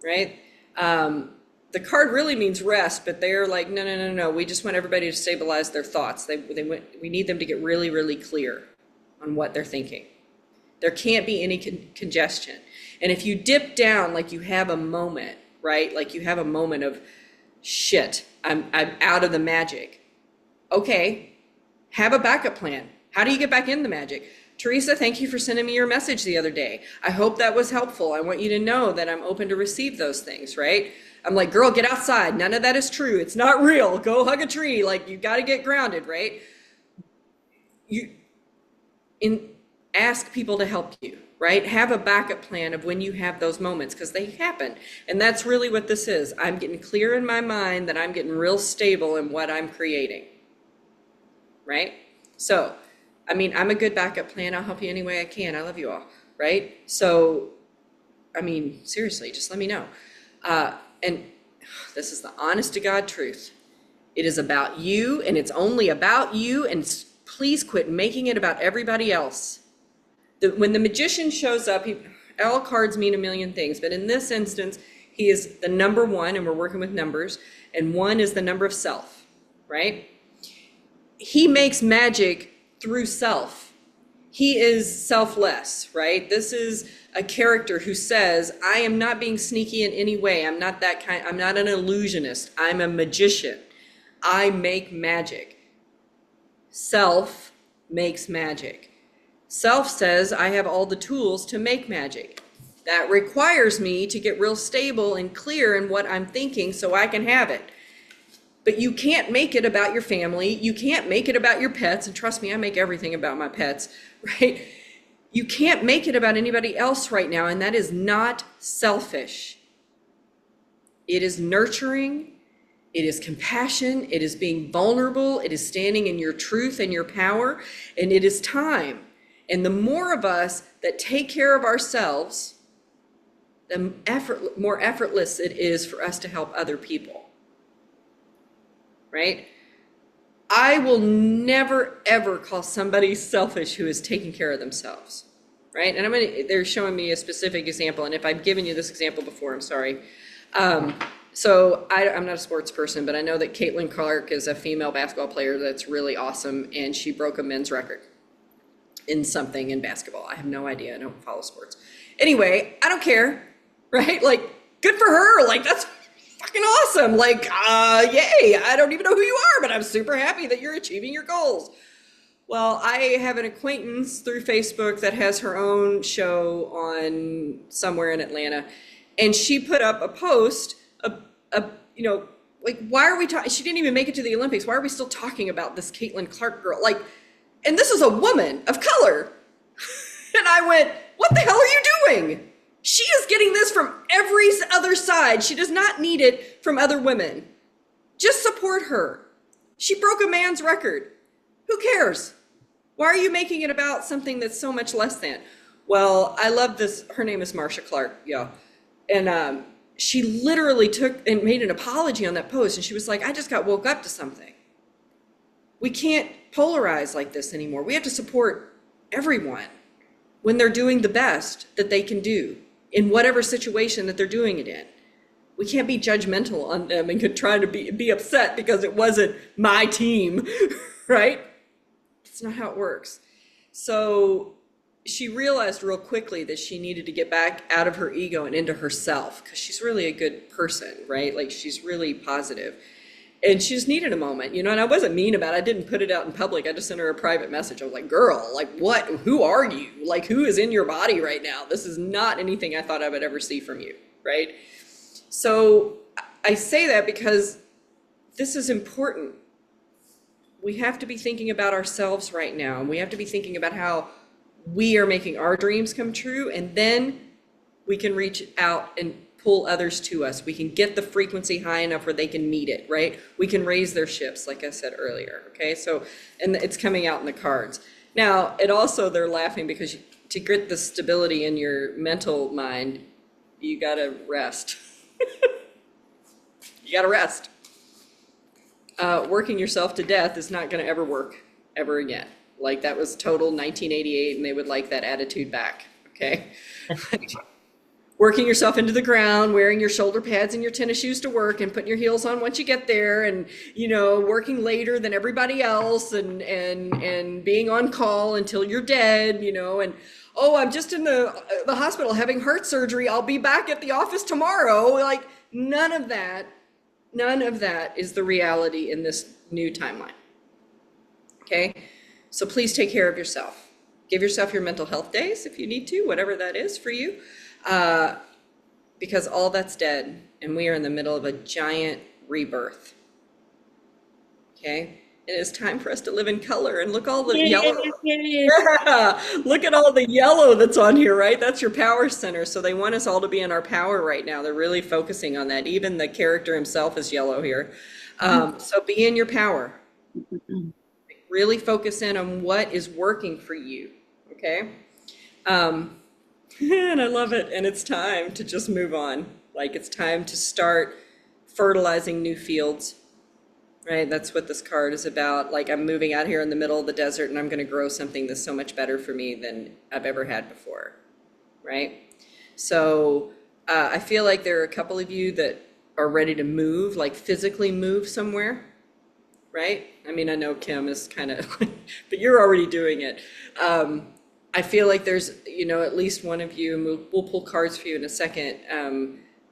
right? The card really means rest, but they're like, no. We just want everybody to stabilize their thoughts. We need them to get really, really clear on what they're thinking. There can't be any congestion. And if you dip down, like you have a moment, right? Like you have a moment of shit, I'm out of the magic. Okay, have a backup plan. How do you get back in the magic? Teresa, thank you for sending me your message the other day. I hope that was helpful. I want you to know that I'm open to receive those things, right? I'm like, girl, get outside. None of that is true. It's not real. Go hug a tree. Like you got to get grounded, right? Ask people to help you, right? Have a backup plan of when you have those moments, because they happen. And that's really what this is. I'm getting clear in my mind that I'm getting real stable in what I'm creating, right? So, I mean, I'm a good backup plan. I'll help you any way I can. I love you all, right? So, I mean, seriously, just let me know. And this is the honest to God truth. It is about you, and it's only about you, and please quit making it about everybody else. When the magician shows up, all cards mean a million things, but in this instance, he is the number 1, and we're working with numbers, and 1 is the number of self, right? He makes magic through self. He is selfless, right? This is a character who says, I am not being sneaky in any way. I'm not that kind. I'm not an illusionist. I'm a magician. I make magic. Self makes magic. Self says, I have all the tools to make magic. That requires me to get real stable and clear in what I'm thinking so I can have it. But you can't make it about your family. You can't make it about your pets. And trust me, I make everything about my pets, right? You can't make it about anybody else right now. And that is not selfish. It is nurturing. It is compassion. It is being vulnerable. It is standing in your truth and your power. And it is time. And the more of us that take care of ourselves, the more effortless it is for us to help other people. Right? I will never, ever call somebody selfish who is taking care of themselves. Right? And they're showing me a specific example. And if I've given you this example before, I'm sorry. So I'm not a sports person, but I know that Caitlin Clark is a female basketball player that's really awesome. And she broke a men's record in something in basketball. I have no idea. I don't follow sports. Anyway, I don't care. Right? Like, good for her. Like, that's fucking awesome. Like, yay. I don't even know who you are, but I'm super happy that you're achieving your goals. Well, I have an acquaintance through Facebook that has her own show on somewhere in Atlanta. And she put up a post, like, why are we talking? She didn't even make it to the Olympics. Why are we still talking about this Caitlin Clark girl? Like, And this is a woman of color. And I went, what the hell are you doing? She is getting this from every other side. She does not need it from other women. Just support her. She broke a man's record. Who cares? Why are you making it about something that's so much less than? Well, I love this. Her name is Marsha Clark, yeah. And she literally took and made an apology on that post. And she was like, I just got woke up to something. We can't polarize like this anymore. We have to support everyone when they're doing the best that they can do in whatever situation that they're doing it in. We can't be judgmental on them and try to be upset because it wasn't my team, right? It's not how it works. So she realized real quickly that she needed to get back out of her ego and into herself, because she's really a good person, right? Like, she's really positive. And she just needed a moment, you know, and I wasn't mean about it. I didn't put it out in public. I just sent her a private message. I was like, girl, like, what? Who are you? Like, who is in your body right now? This is not anything I thought I would ever see from you, right? So I say that because this is important. We have to be thinking about ourselves right now. And we have to be thinking about how we are making our dreams come true. And then we can reach out and pull others to us. We can get the frequency high enough where they can meet it, right? We can raise their ships, like I said earlier, okay? So, and it's coming out in the cards. Now, it also, they're laughing because to get the stability in your mental mind, you gotta rest. You gotta rest. Working yourself to death is not gonna ever work ever again. Like, that was total 1988, and they would like that attitude back, okay? Working yourself into the ground, wearing your shoulder pads and your tennis shoes to work, and putting your heels on once you get there, and, you know, working later than everybody else, and being on call until you're dead, you know, and, oh, I'm just in the hospital having heart surgery, I'll be back at the office tomorrow. Like, none of that is the reality in this new timeline, okay? So please take care of yourself. Give yourself your mental health days if you need to, whatever that is for you. Because all that's dead, and we are in the middle of a giant rebirth. Okay? It is time for us to live in color, and look all the yellow. Yeah. Look at all the yellow that's on here, right? That's your power center. So they want us all to be in our power right now. They're really focusing on that. Even the character himself is yellow here. So be in your power. Really focus in on what is working for you. Okay? And I love it. And it's time to just move on. Like, it's time to start fertilizing new fields, right? That's what this card is about. Like, I'm moving out here in the middle of the desert, and I'm going to grow something that's so much better for me than I've ever had before, right? So I feel like there are a couple of you that are ready to move, like physically move somewhere, right? I mean, I know Kim is kind of, but you're already doing it. I feel like there's, you know, at least one of you, and we'll pull cards for you in a second,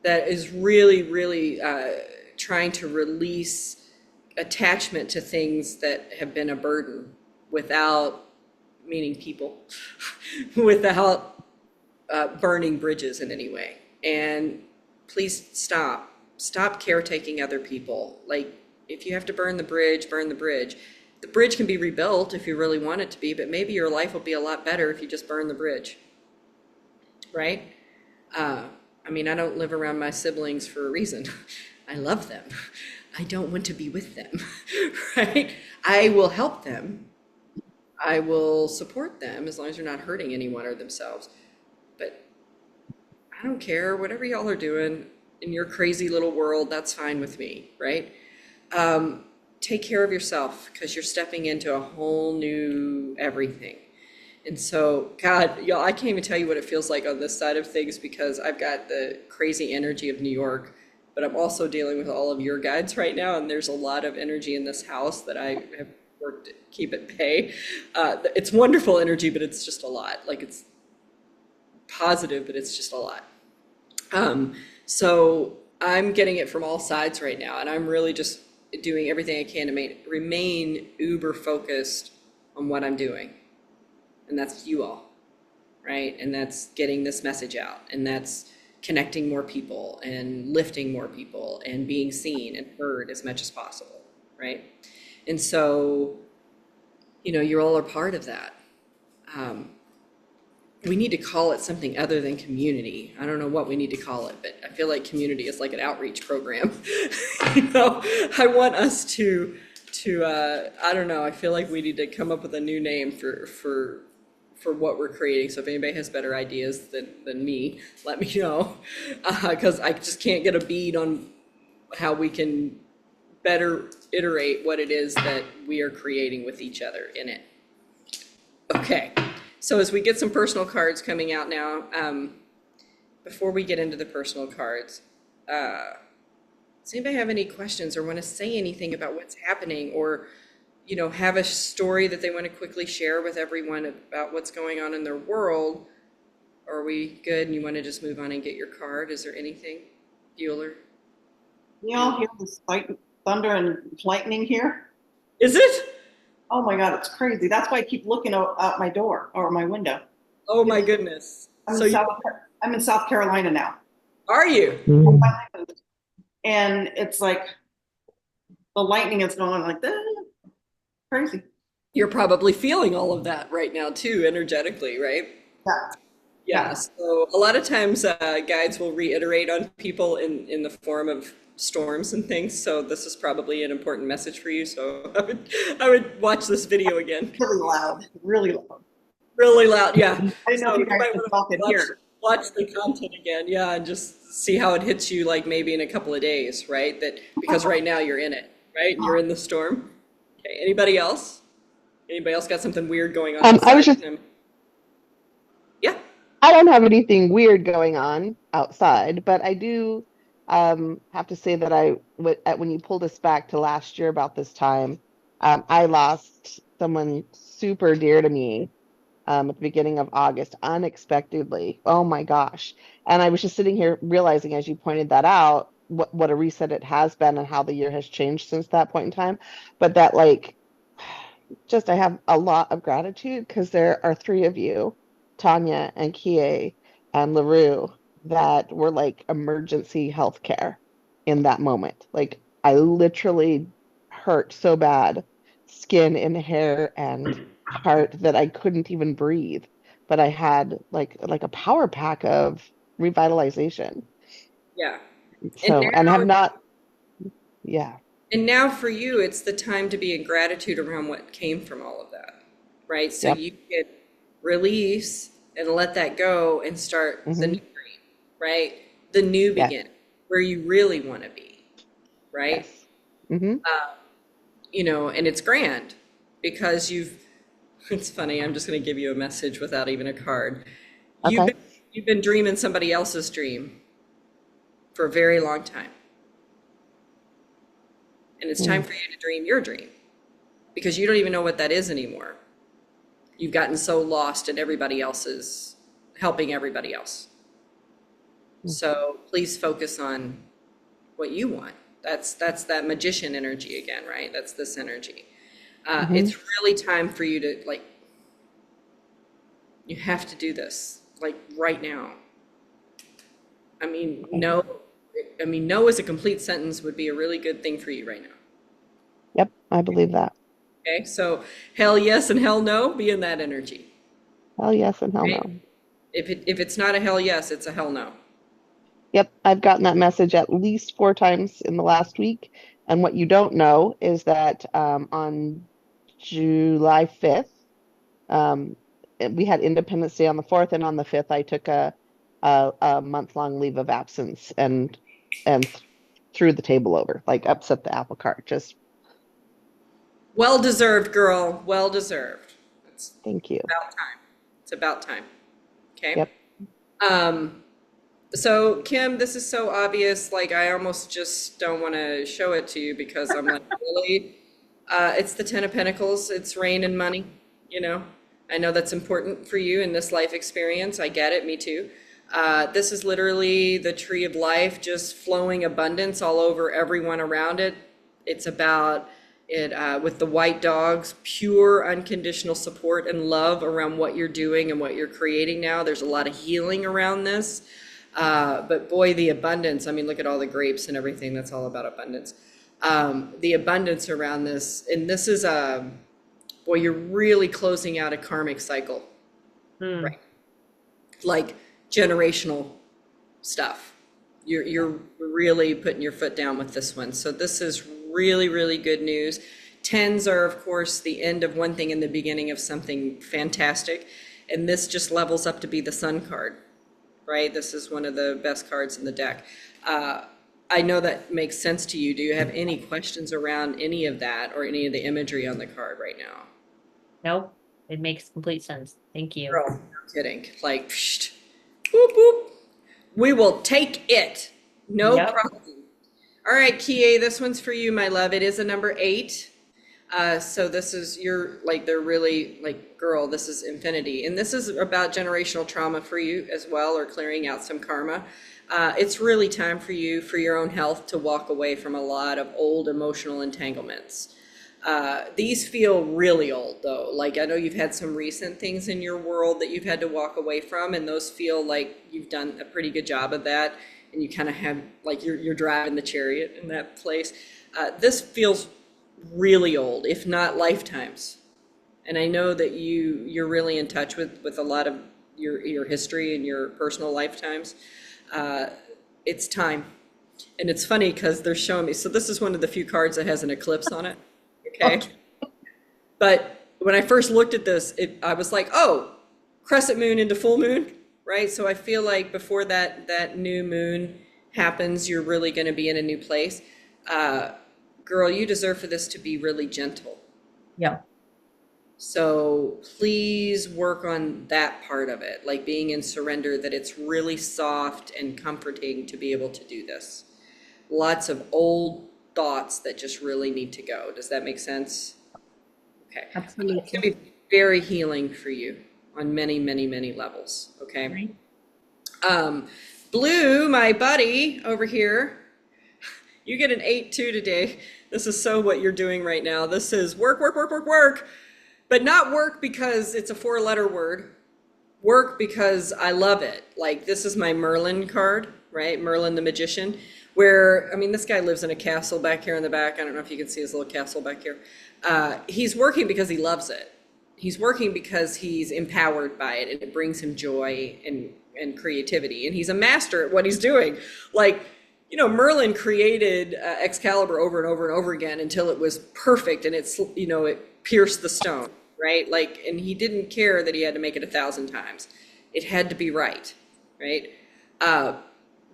that is really, really trying to release attachment to things that have been a burden without, meaning people, without burning bridges in any way. And please stop caretaking other people. Like, if you have to burn the bridge, burn the bridge. The bridge can be rebuilt if you really want it to be, but maybe your life will be a lot better if you just burn the bridge, right? I mean, I don't live around my siblings for a reason. I love them. I don't want to be with them, right? I will help them. I will support them as long as they're not hurting anyone or themselves. But I don't care, whatever y'all are doing in your crazy little world, that's fine with me, right? Take care of yourself, because you're stepping into a whole new everything. And so, God, y'all, I can't even tell you what it feels like on this side of things, because I've got the crazy energy of New York, but I'm also dealing with all of your guides right now, and there's a lot of energy in this house that I have worked to keep at bay. It's wonderful energy, but it's just a lot. Like, it's positive, but it's just a lot. So I'm getting it from all sides right now, and I'm really just doing everything I can to remain uber focused on what I'm doing. And that's you all, right? And that's getting this message out, and that's connecting more people and lifting more people and being seen and heard as much as possible, right? And so you all are part of that. We need to call it something other than community. I don't know what we need to call it, but I feel like community is like an outreach program. I want us to I don't know, I feel like we need to come up with a new name for what we're creating. So if anybody has better ideas than me, let me know, because I just can't get a bead on how we can better iterate what it is that we are creating with each other in it. Okay, so as we get some personal cards coming out now, before we get into the personal cards, does anybody have any questions or want to say anything about what's happening, or have a story that they want to quickly share with everyone about what's going on in their world? Or are we good and you want to just move on and get your card? Is there anything, Bueller? You all hear this thunder and lightning here? Is it? Oh my God, it's crazy. That's why I keep looking out my door or my window. Oh my goodness. I'm in South Carolina now. Are you? And it's like the lightning is going like that. Crazy. You're probably feeling all of that right now too, energetically, right? Yeah. Yeah. So a lot of times guides will reiterate on people in the form of storms and things. So this is probably an important message for you. So I would watch this video again. Really loud. Really loud. Really loud. Yeah. I didn't know if you guys could talk in here. Watch the content again. Yeah. And just see how it hits you, like maybe in a couple of days, right? Because right now you're in it, right? You're in the storm. Okay. Anybody else? Anybody else got something weird going on? Yeah. I don't have anything weird going on outside, but I do have to say that when you pulled us back to last year about this time, I lost someone super dear to me at the beginning of August, unexpectedly. Oh my gosh. And I was just sitting here realizing, as you pointed that out, what a reset it has been and how the year has changed since that point in time. But that, like, I have a lot of gratitude because there are three of you, Tonya and Kie and LaRue, that were like emergency healthcare in that moment. Like, I literally hurt so bad, skin and hair and heart, that I couldn't even breathe. But I had like a power pack of revitalization. Yeah. So, and have not, yeah. And now for you, it's the time to be in gratitude around what came from all of that, right? So you can release and let that go and start the new dream, right? The new beginning, where you really want to be, right? Yes. And it's grand because it's funny, I'm just going to give you a message without even a card. Okay. You've been dreaming somebody else's dream for a very long time. And it's time for you to dream your dream, because you don't even know what that is anymore. You've gotten so lost in everybody else's helping everybody else. So please focus on what you want. That's that magician energy again, right? That's this energy. It's really time for you to, like, you have to do this, like, right now. No as a complete sentence would be a really good thing for you right now. Yep, I believe that. Okay, so hell yes and hell no, be in that energy. Hell yes and hell no. If it's not a hell yes, it's a hell no. Yep, I've gotten that message at least 4 times in the last week. And what you don't know is that on July 5th, we had Independence Day on the 4th, and on the 5th, I took a month-long leave of absence and threw the table over, like upset the apple cart. Just well deserved, girl. Well deserved. Thank you. About time. It's about time. Okay. Yep. So Kim, this is so obvious. Like, I almost just don't want to show it to you because I'm like, really? It's the 10 of Pentacles. It's rain and money. I know that's important for you in this life experience. I get it. Me too. This is literally the tree of life, just flowing abundance all over everyone around it. It's about it with the white dogs, pure unconditional support and love around what you're doing and what you're creating now. There's a lot of healing around this. But boy, the abundance, I mean, look at all the grapes and everything. That's all about abundance. The abundance around this, and this is boy, you're really closing out a karmic cycle, right? Like generational stuff. You're really putting your foot down with this one. So this is really, really good news. Tens are, of course, the end of one thing and the beginning of something fantastic. And this just levels up to be the Sun card, right? This is one of the best cards in the deck. I know that makes sense to you. Do you have any questions around any of that or any of the imagery on the card right now? Nope, it makes complete sense. Thank you. Girl, no kidding. Like, psh, whoop, whoop. We will take it. No problem. All right, Kie, this one's for you, my love. It is a number 8. So this is they're really like, girl, this is infinity. And this is about generational trauma for you as well, or clearing out some karma. It's really time for you, for your own health, to walk away from a lot of old emotional entanglements. These feel really old though. Like, I know you've had some recent things in your world that you've had to walk away from, and those feel like you've done a pretty good job of that. And you kind of have, like, you're driving the chariot in that place. This feels really old, if not lifetimes. And I know that you're really in touch with a lot of your history and your personal lifetimes. It's time. And it's funny because they're showing me, so this is one of the few cards that has an eclipse on it. Okay. But when I first looked at this, I was like, oh, crescent moon into full moon, right? So I feel like before that new moon happens, you're really going to be in a new place. Girl, you deserve for this to be really gentle. Yeah. So please work on that part of it, like being in surrender, that it's really soft and comforting to be able to do this. Lots of old thoughts that just really need to go. Does that make sense? Okay. Absolutely. It's going to be very healing for you on many, many, many levels. Okay. Right. Blue, my buddy over here, you get an 8 too today. This is so what you're doing right now. This is work, work, work, work, work. But not work because it's a 4-letter word. Work because I love it. Like, this is my Merlin card, right? Merlin the magician, where, I mean, this guy lives in a castle back here in the back. I don't know if you can see his little castle back here. He's working because he loves it. He's working because he's empowered by it, and it brings him joy and creativity. And he's a master at what he's doing. Like, you know, Merlin created Excalibur over and over and over again until it was perfect, and it's, you know, it pierced the stone, right? Like, and he didn't care that he had to make it 1,000 times. It had to be right, right?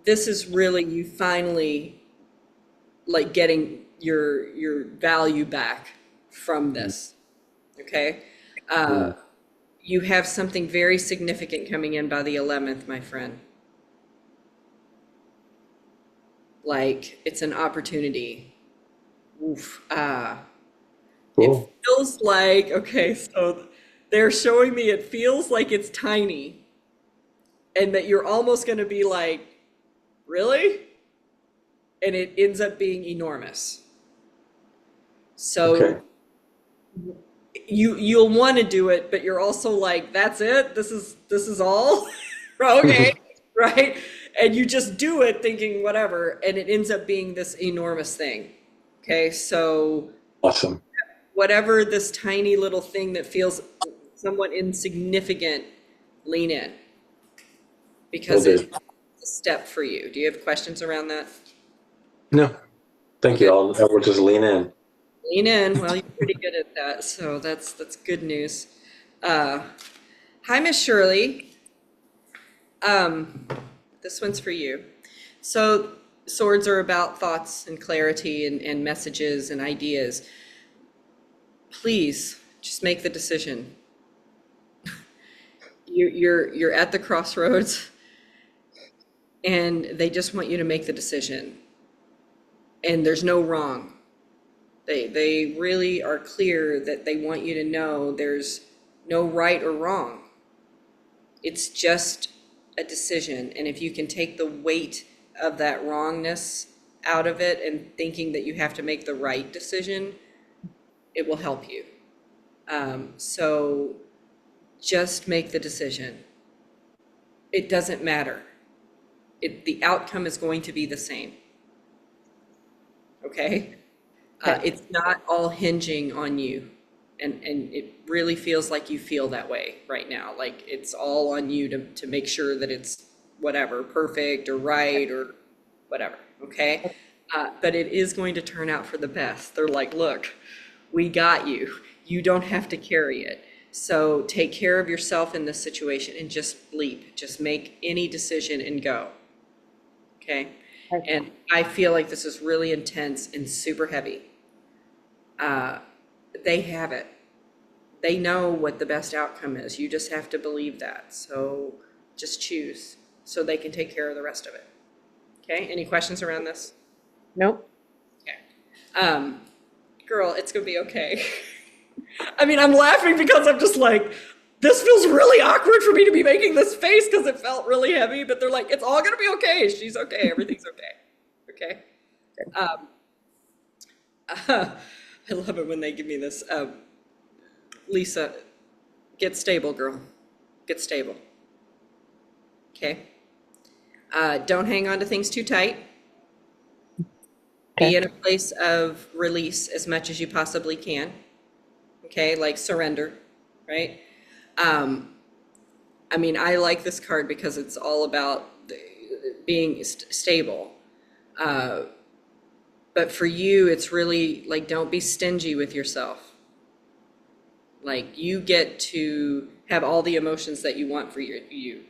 This is really you finally, like, getting your value back from this, okay? You have something very significant coming in by the 11th, my friend. Like, it's an opportunity. Oof. It feels like, okay, so they're showing me it feels like it's tiny, and that you're almost going to be like, really? And it ends up being enormous. So you'll want to do it, but you're also like, that's it? This is all? Okay, right? And you just do it thinking whatever, and it ends up being this enormous thing. Okay, so awesome. Whatever this tiny little thing that feels somewhat insignificant, lean in, because it's a step for you. Do you have questions around that? No, thank you. We'll just lean in. Lean in. Well, you're pretty good at that, so that's good news. Hi, Miss Shirley. This one's for you. So swords are about thoughts and clarity and messages and ideas. Please just make the decision. You're at the crossroads, and they just want you to make the decision. And there's no wrong. They really are clear that they want you to know there's no right or wrong. It's just a decision. And if you can take the weight of that wrongness out of it and thinking that you have to make the right decision, it will help you. So just make the decision. It doesn't matter. The outcome is going to be the same. Okay? It's not all hinging on you. And it really feels like you feel that way right now. Like it's all on you to make sure that it's whatever, perfect or right or whatever, okay? But it is going to turn out for the best. They're like, look, we got you. You don't have to carry it. So take care of yourself in this situation and just leap. Just make any decision and go, okay? And I feel like this is really intense and super heavy. They have it. They know what the best outcome is. You just have to believe that. So just choose so they can take care of the rest of it. Okay, any questions around this? Nope. Okay. Girl, it's gonna be okay. I mean, I'm laughing because I'm just like, this feels really awkward for me to be making this face because it felt really heavy, but they're like, it's all gonna be okay. She's okay, everything's okay. Okay. I love it when they give me this. Lisa, get stable, girl. Get stable. Okay. Don't hang on to things too tight. Okay. Be in a place of release as much as you possibly can. Okay, like surrender, right? I mean, I like this card because it's all about being stable. But for you, it's really like, don't be stingy with yourself. Like you get to have all the emotions that you want for you.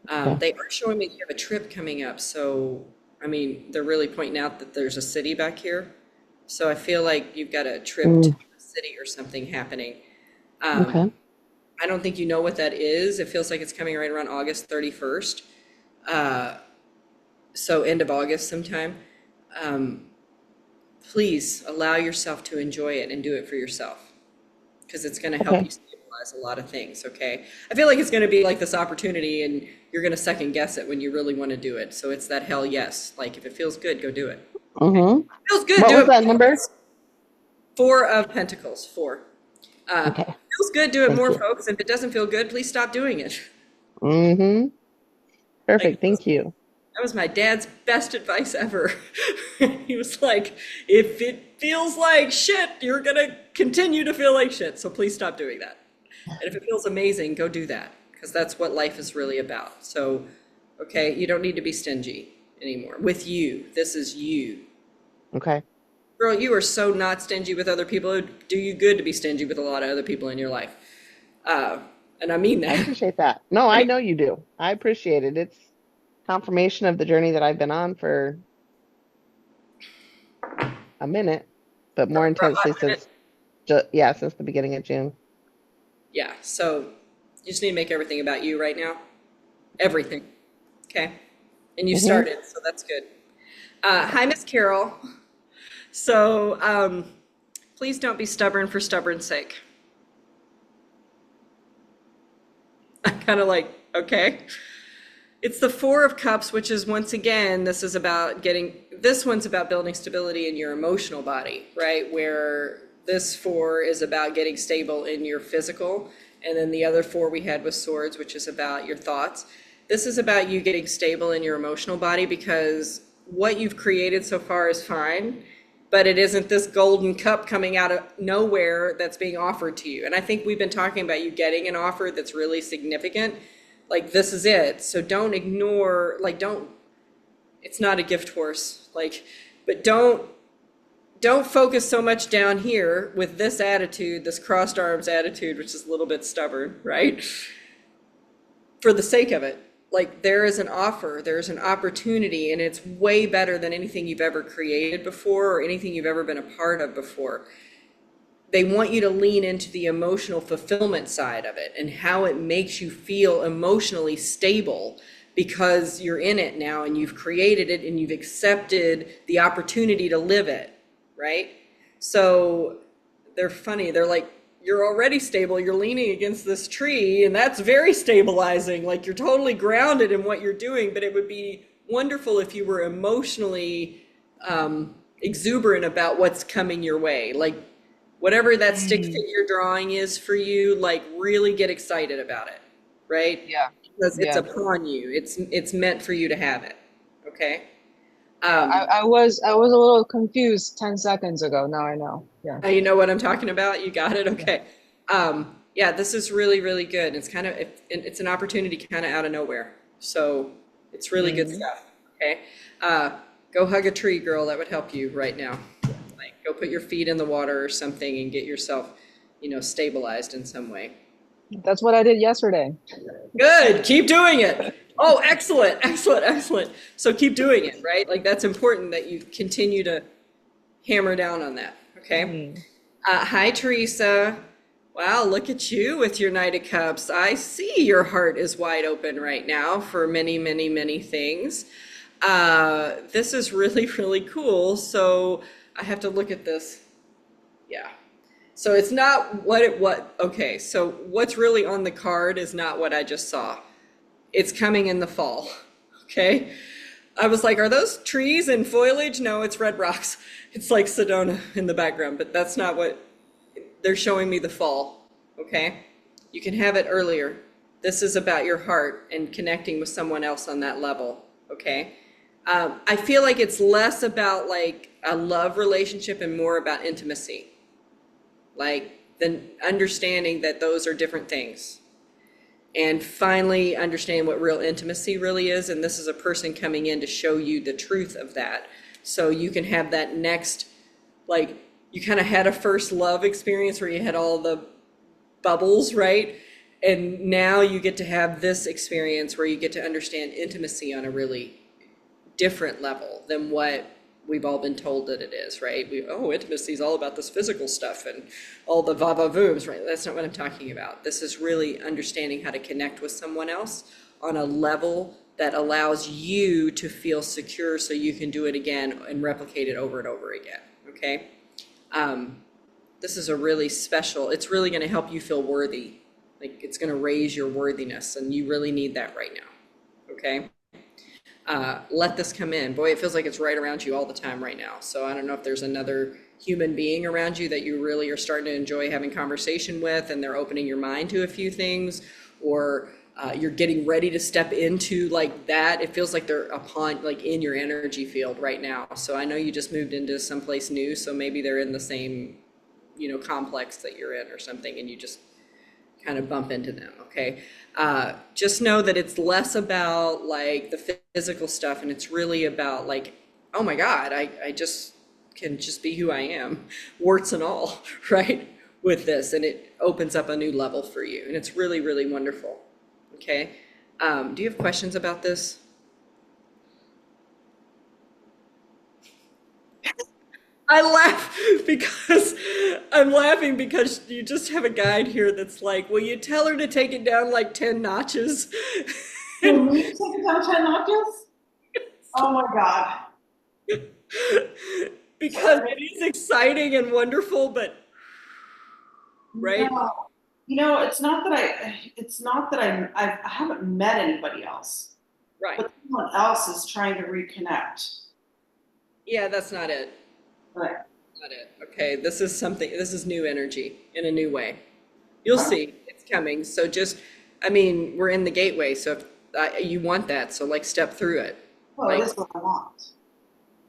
They are showing me you have a trip coming up. So, I mean, they're really pointing out that there's a city back here. So I feel like you've got a trip to a city or something happening. Okay. I don't think you know what that is. It feels like it's coming right around August 31st. So end of August sometime. Please allow yourself to enjoy it and do it for yourself. Because it's going to help you stabilize a lot of things, okay? I feel like it's going to be like this opportunity and you're going to second guess it when you really want to do it. So it's that hell yes. Like if it feels good, go do it. Mm-hmm. Feels good, What do was it. that number? 4 of Pentacles, 4. Okay. Feels good, do it Thank more, you. folks. If it doesn't feel good, please stop doing it. Mm-hmm. Perfect. Like, Thank you. that was my dad's best advice ever. He was like, if it feels like shit, you're going to continue to feel like shit. So please stop doing that. And if it feels amazing, go do that. Because that's what life is really about. So, okay, you don't need to be stingy anymore. With you, this is you. Okay. Girl, you are so not stingy with other people. It would do you good to be stingy with a lot of other people in your life. And I mean I that. appreciate that. No, I know you do. I appreciate it. It's confirmation of the journey that I've been on for a minute, but more intensely since since the beginning of June. Yeah, so you just need to make everything about you right now. Everything. Okay? And you started, so that's good. Hi, Miss Carol. So please don't be stubborn for stubborn's sake. I'm kind of like, okay. It's the 4 of Cups, which is once again, this one's about building stability in your emotional body, right? Where this 4 is about getting stable in your physical. And then the other 4 we had was Swords, which is about your thoughts. This is about you getting stable in your emotional body because what you've created so far is fine, but it isn't this golden cup coming out of nowhere that's being offered to you. And I think we've been talking about you getting an offer that's really significant. Like, this is it. So don't ignore, it's not a gift horse. But don't focus so much down here with this attitude, this crossed arms attitude, which is a little bit stubborn, right? For the sake of it. Like, there is an offer, there's an opportunity, and it's way better than anything you've ever created before or anything you've ever been a part of before. They want you to lean into the emotional fulfillment side of it and how it makes you feel emotionally stable because you're in it now and you've created it and you've accepted the opportunity to live it, right? So they're funny. They're like, you're already stable, you're leaning against this tree, and that's very stabilizing. Like, you're totally grounded in what you're doing, but it would be wonderful if you were emotionally exuberant about what's coming your way. Like, whatever that stick figure drawing is for you, like, really get excited about it, right? Yeah. Because it's upon you. It's meant for you to have it, okay? I was a little confused 10 seconds ago. Now I know. Yeah. You know what I'm talking about? You got it? Yeah. Okay. Yeah, this is really, really good. It's kind of, it's an opportunity kind of out of nowhere. So it's really good stuff. Okay. Go hug a tree, girl. That would help you right now. Like, go put your feet in the water or something and get yourself, stabilized in some way. That's what I did yesterday. Good. Keep doing it. Oh, excellent, excellent, excellent. So keep doing it, right? Like, that's important that you continue to hammer down on that. Okay. Hi, Teresa. Wow, look at you with your Knight of Cups. I see your heart is wide open right now for many, many, many things. This is really, really cool. So I have to look at this. Yeah. So it's not okay. So what's really on the card is not what I just saw. It's coming in the fall. Okay. I was like, are those trees and foliage? No, it's red rocks. It's like Sedona in the background, but that's not what they're showing me. The fall. Okay. You can have it earlier. This is about your heart and connecting with someone else on that level. Okay. I feel like it's less about like a love relationship and more about intimacy. Like the understanding that those are different things. And finally understand what real intimacy really is. And this is a person coming in to show you the truth of that. So you can have that next, like, you kind of had a first love experience where you had all the bubbles, right? And now you get to have this experience where you get to understand intimacy on a really different level than what we've all been told that it is, right? Intimacy is all about this physical stuff and all the va-va-vooms, right? That's not what I'm talking about. This is really understanding how to connect with someone else on a level that allows you to feel secure so you can do it again and replicate it over and over again, okay? This is a really special, it's really gonna help you feel worthy. Like, it's gonna raise your worthiness, and you really need that right now, okay? Let this come in. Boy, it feels like it's right around you all the time right now. So I don't know if there's another human being around you that you really are starting to enjoy having conversation with, and they're opening your mind to a few things, or you're getting ready to step into like that. It feels like they're like in your energy field right now. So I know you just moved into someplace new, so maybe they're in the same, complex that you're in or something, and you just kind of bump into them, okay? Just know that it's less about like the physical stuff, and it's really about like, oh my God, I just can just be who I am, warts and all, right? With this, and it opens up a new level for you, and it's really, really wonderful, okay? Do you have questions about this? I'm laughing because you just have a guide here that's like, will you tell her to take it down like 10 notches? For me to take it down 10 notches? Oh my God. Because it is exciting and wonderful, but right? No. It's not that I haven't met anybody else. Right. But someone else is trying to reconnect. Yeah, that's not it. Right. Not it. Okay, this is new energy in a new way. You'll see, it's coming. So we're in the gateway, so if you want that, so like step through it. Well, this is what I want.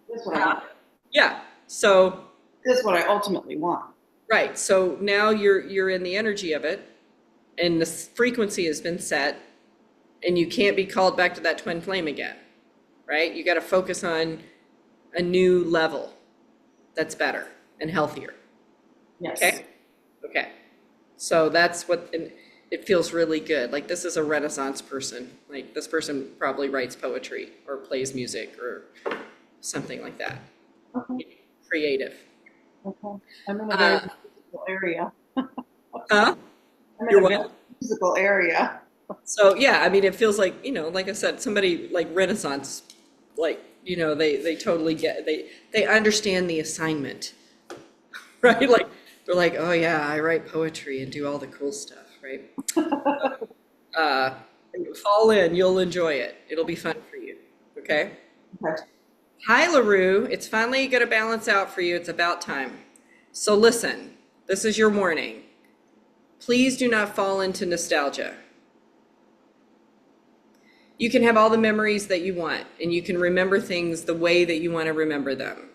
This is what I want. Yeah, so. This is what I ultimately want. Right, so now you're in the energy of it, and the frequency has been set, and you can't be called back to that twin flame again, right? You got to focus on a new level that's better and healthier. Yes. Okay. So that's and it feels really good. Like, this is a Renaissance person. Like, this person probably writes poetry or plays music or something like that. Okay. Creative. Okay. I'm in a very musical area. Huh? I'm in a very musical area. So yeah, it feels like, like I said, somebody like Renaissance, like, they totally they understand the assignment, right? Like, they're like, oh yeah, I write poetry and do all the cool stuff, right? Fall in, you'll enjoy it. It'll be fun for you, okay? Okay. Hi, LaRue. It's finally going to balance out for you. It's about time. So listen, this is your warning. Please do not fall into nostalgia. you can have all the memories that you want, and you can remember things the way that you want to remember them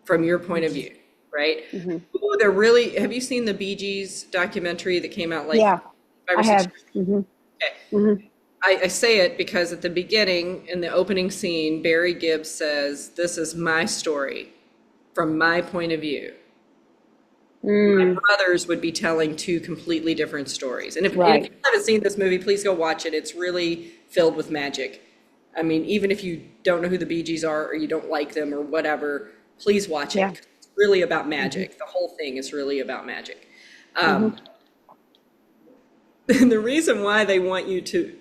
from your point of view, right? Ooh, they're really, have you seen the Bee Gees documentary that came out like Yeah, 5 or I 6 have. years? Okay. I say it because at the beginning, in the opening scene, Barry Gibb says, "This is my story from my point of view." My brothers would be telling two completely different stories. And if you haven't seen this movie, please go watch it. It's really filled with magic. I mean, even if you don't know who the Bee Gees are or you don't like them or whatever, please watch it. It's really about magic. The whole thing is really about magic. And the reason why they want you to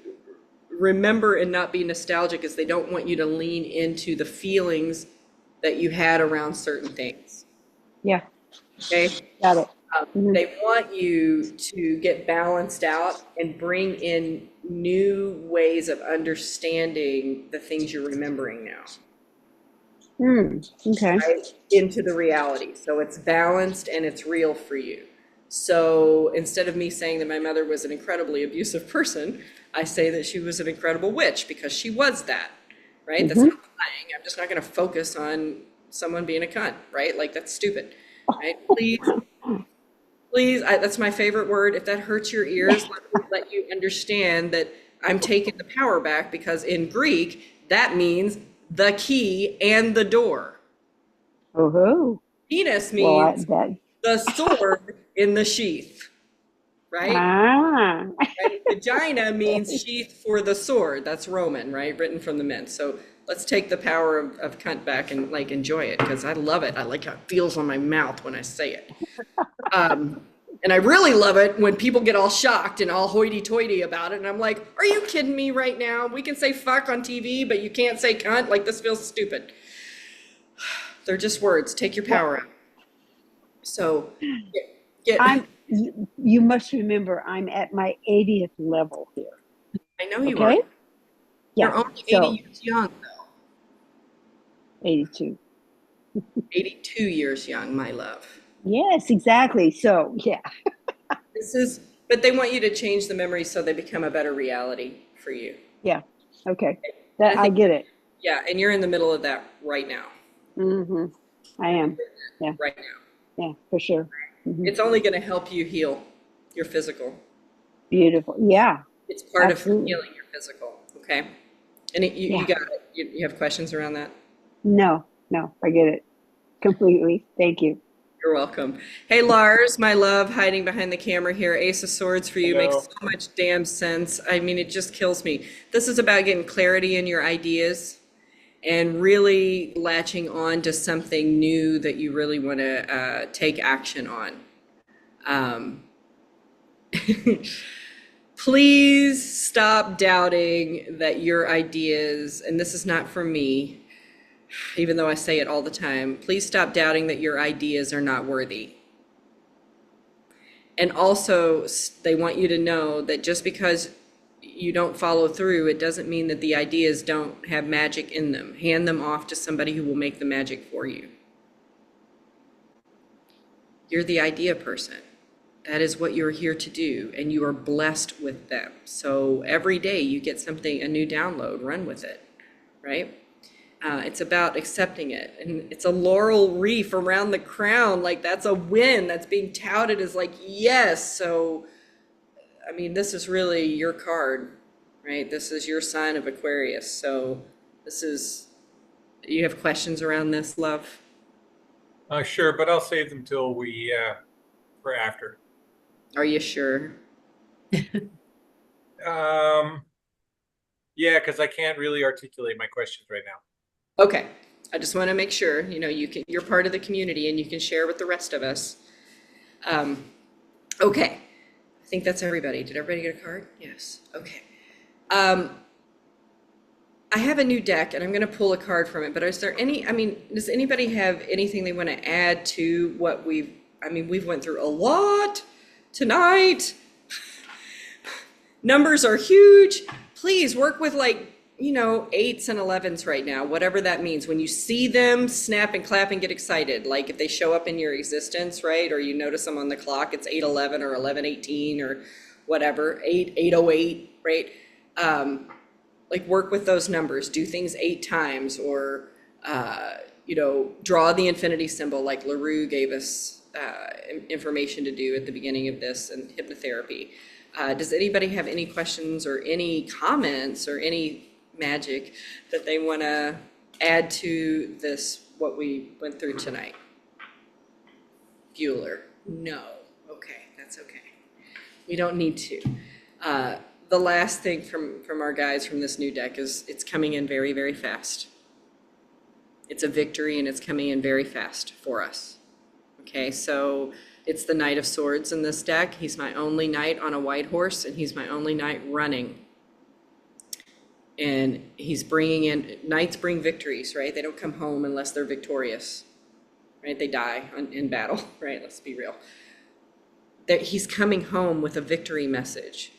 remember and not be nostalgic is they don't want you to lean into the feelings that you had around certain things. Yeah. Okay. Got it. They want you to get balanced out and bring in new ways of understanding the things you're remembering now. Okay. Right? Into the reality. So it's balanced and it's real for you. So instead of me saying that my mother was an incredibly abusive person, I say that she was an incredible witch because she was that, right? That's not lying. I'm just not going to focus on someone being a cunt, right? Like, that's stupid, right? Please, that's my favorite word. If that hurts your ears, let you understand that I'm taking the power back, because in Greek, that means the key and the door. Penis means the sword in the sheath, right? Right? Vagina means sheath for the sword. That's Roman, right? Written from the mint. So let's take the power of cunt back and like enjoy it, because I love it. I like how it feels on my mouth when I say it. And I really love it when people get all shocked and all hoity-toity about it. And I'm like, are you kidding me right now? We can say fuck on TV, but you can't say cunt? Like, this feels stupid. They're just words. Take your power out. So you must remember, I'm at my 80th level here. I know you are. Yeah. You're only 80 years young, though. 82. 82 years young, my love. Yes, exactly. So, yeah. But they want you to change the memories so they become a better reality for you. Yeah. Okay. I get it. Yeah, and you're in the middle of that right now. I am. Yeah. Right now. Yeah, for sure. It's only going to help you heal your physical. Beautiful. Yeah. It's part of healing your physical. Okay. And you got it. You have questions around that? No, I get it completely. Thank you. You're welcome. Hey, Lars, my love, hiding behind the camera here. Ace of Swords for you. Makes so much damn sense. I mean, it just kills me. This is about getting clarity in your ideas and really latching on to something new that you really want to take action on. Please stop doubting that your ideas, and this is not for me, even though I say it all the time, please stop doubting that your ideas are not worthy. And also, they want you to know that just because you don't follow through, it doesn't mean that the ideas don't have magic in them. Hand them off to somebody who will make the magic for you. You're the idea person. That is what you're here to do, and you are blessed with them. So every day you get something, a new download, run with it, right? It's about accepting it, and it's a laurel wreath around the crown. Like, that's a win that's being touted as like, yes. So, I mean, this is really your card, right? This is your sign of Aquarius. So you have questions around this, love? Sure, but I'll save them till for after. Are you sure? Yeah, because I can't really articulate my questions right now. Okay, I just want to make sure, you're part of the community and you can share with the rest of us. Okay, I think that's everybody. Did everybody get a card? Yes, okay. I have a new deck and I'm going to pull a card from it, but does anybody have anything they want to add to what we've went through a lot tonight. Numbers are huge. Please work with 8s and 11s right now, whatever that means. When you see them, snap and clap and get excited. Like if they show up in your existence, right? Or you notice them on the clock, it's 8:11 or 11:18 or whatever, 8:08, right? like work with those numbers, do things 8 times, or draw the infinity symbol like LaRue gave us information to do at the beginning of this, and hypnotherapy. Does anybody have any questions or any comments or any magic that they want to add to this, what we went through tonight? Bueller, no. Okay, that's okay. We don't need to. The last thing from our guys from this new deck is it's coming in very, very fast. It's a victory, and it's coming in very fast for us. Okay, so it's the Knight of Swords in this deck. He's my only knight on a white horse, and he's my only knight running. And he's bringing in, knights bring victories, right? They don't come home unless they're victorious, right? They die in battle, right? Let's be real. That he's coming home with a victory message.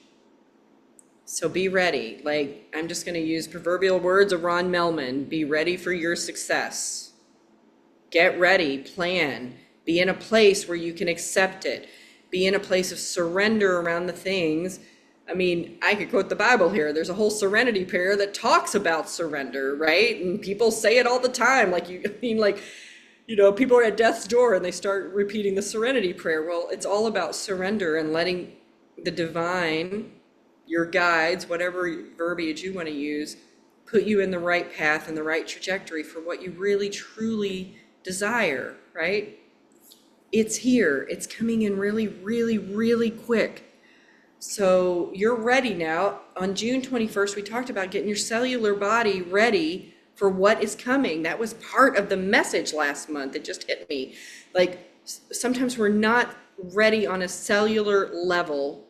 So be ready. Like, I'm just going to use proverbial words of Ron Melman. Be ready for your success. Get ready, plan. Be in a place where you can accept it. Be in a place of surrender around the things. I mean, I could quote the Bible here. There's a whole serenity prayer that talks about surrender, right? And people say it all the time. People are at death's door and they start repeating the serenity prayer. Well, it's all about surrender and letting the divine, your guides, whatever verbiage you want to use, put you in the right path and the right trajectory for what you really, truly desire, right? It's here. It's coming in really, really, really quick. So you're ready now. On June 21st, we talked about getting your cellular body ready for what is coming. That was part of the message last month. It just hit me. Like, sometimes we're not ready on a cellular level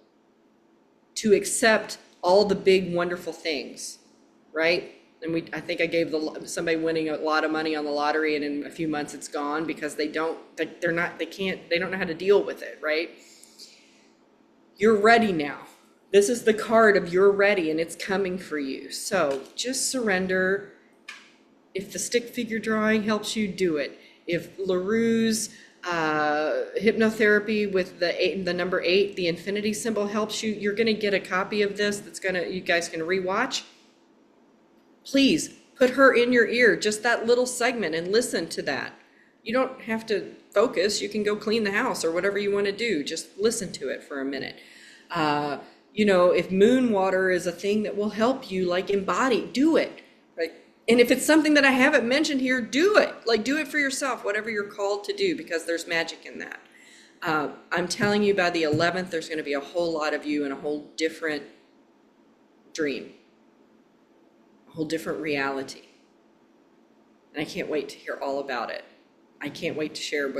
to accept all the big, wonderful things, right? And I think I gave somebody winning a lot of money on the lottery, and in a few months it's gone because they don't know how to deal with it, right? You're ready now. This is the card of you're ready, and it's coming for you. So just surrender. If the stick figure drawing helps you, do it. If LaRue's hypnotherapy with the number 8, the infinity symbol helps you, you're going to get a copy of this you guys can rewatch. Please put her in your ear, just that little segment, and listen to that. You don't have to focus. You can go clean the house or whatever you want to do. Just listen to it for a minute. If moon water is a thing that will help you, like, embody, do it. Right? And if it's something that I haven't mentioned here, do it. Like, do it for yourself, whatever you're called to do, because there's magic in that. I'm telling you, by the 11th, there's going to be a whole lot of you in a whole different dream, a whole different reality. And I can't wait to hear all about it. I can't wait to share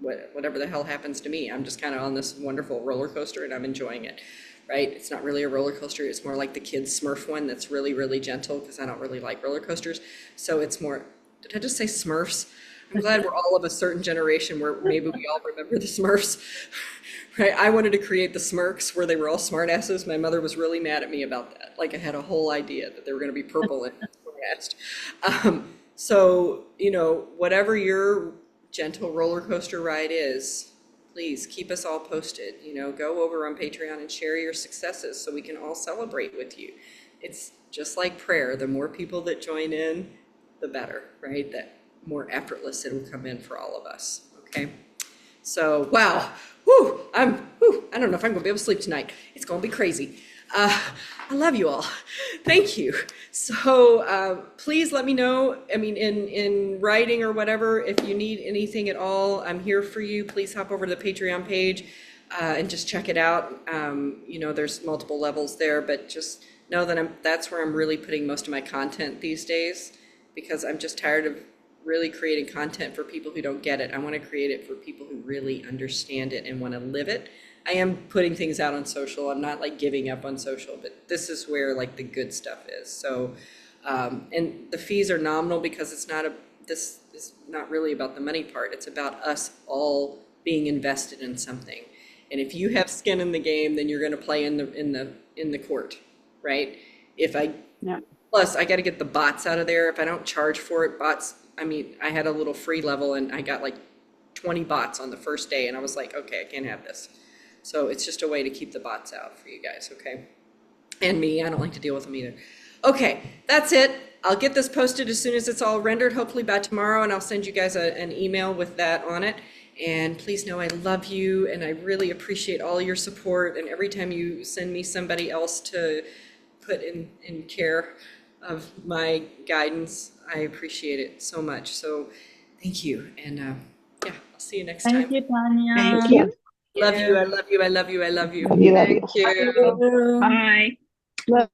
whatever the hell happens to me. I'm just kind of on this wonderful roller coaster, and I'm enjoying it, right? It's not really a roller coaster. It's more like the kids' Smurf one that's really, really gentle, because I don't really like roller coasters. So it's more, did I just say Smurfs? I'm glad we're all of a certain generation where maybe we all remember the Smurfs, right? I wanted to create the Smirks where they were all smartasses. My mother was really mad at me about that. Like, I had a whole idea that they were going to be purple and smartassed. So, whatever your gentle roller coaster ride is, please keep us all posted. Go over on Patreon and share your successes so we can all celebrate with you. It's just like prayer. The more people that join in, the better, right? That more effortless it'll come in for all of us. Okay. So, wow. I don't know if I'm gonna be able to sleep tonight. It's gonna be crazy. I love you all. Thank you. So please let me know, in writing or whatever, if you need anything at all, I'm here for you. Please hop over to the Patreon page and just check it out. There's multiple levels there, but just know that that's where I'm really putting most of my content these days, because I'm just tired of really creating content for people who don't get it. I want to create it for people who really understand it and want to live it. I am putting things out on social. I'm not like giving up on social, but this is where like the good stuff is. So, and the fees are nominal because this is not really about the money part. It's about us all being invested in something. And if you have skin in the game, then you're going to play in the court, right? Plus I got to get the bots out of there. If I don't charge for it, I had a little free level and I got like 20 bots on the first day, and I was like, okay, I can't have this. So it's just a way to keep the bots out for you guys, okay? And me, I don't like to deal with them either. Okay, that's it. I'll get this posted as soon as it's all rendered, hopefully by tomorrow, and I'll send you guys an email with that on it. And please know I love you, and I really appreciate all your support, and every time you send me somebody else to put in care of my guidance, I appreciate it so much. So thank you, and yeah, I'll see you next time. Thank you, Tonya. Thank you. Love you, I love you, I love you, I love you. Love you, love you. Thank you. Bye. Love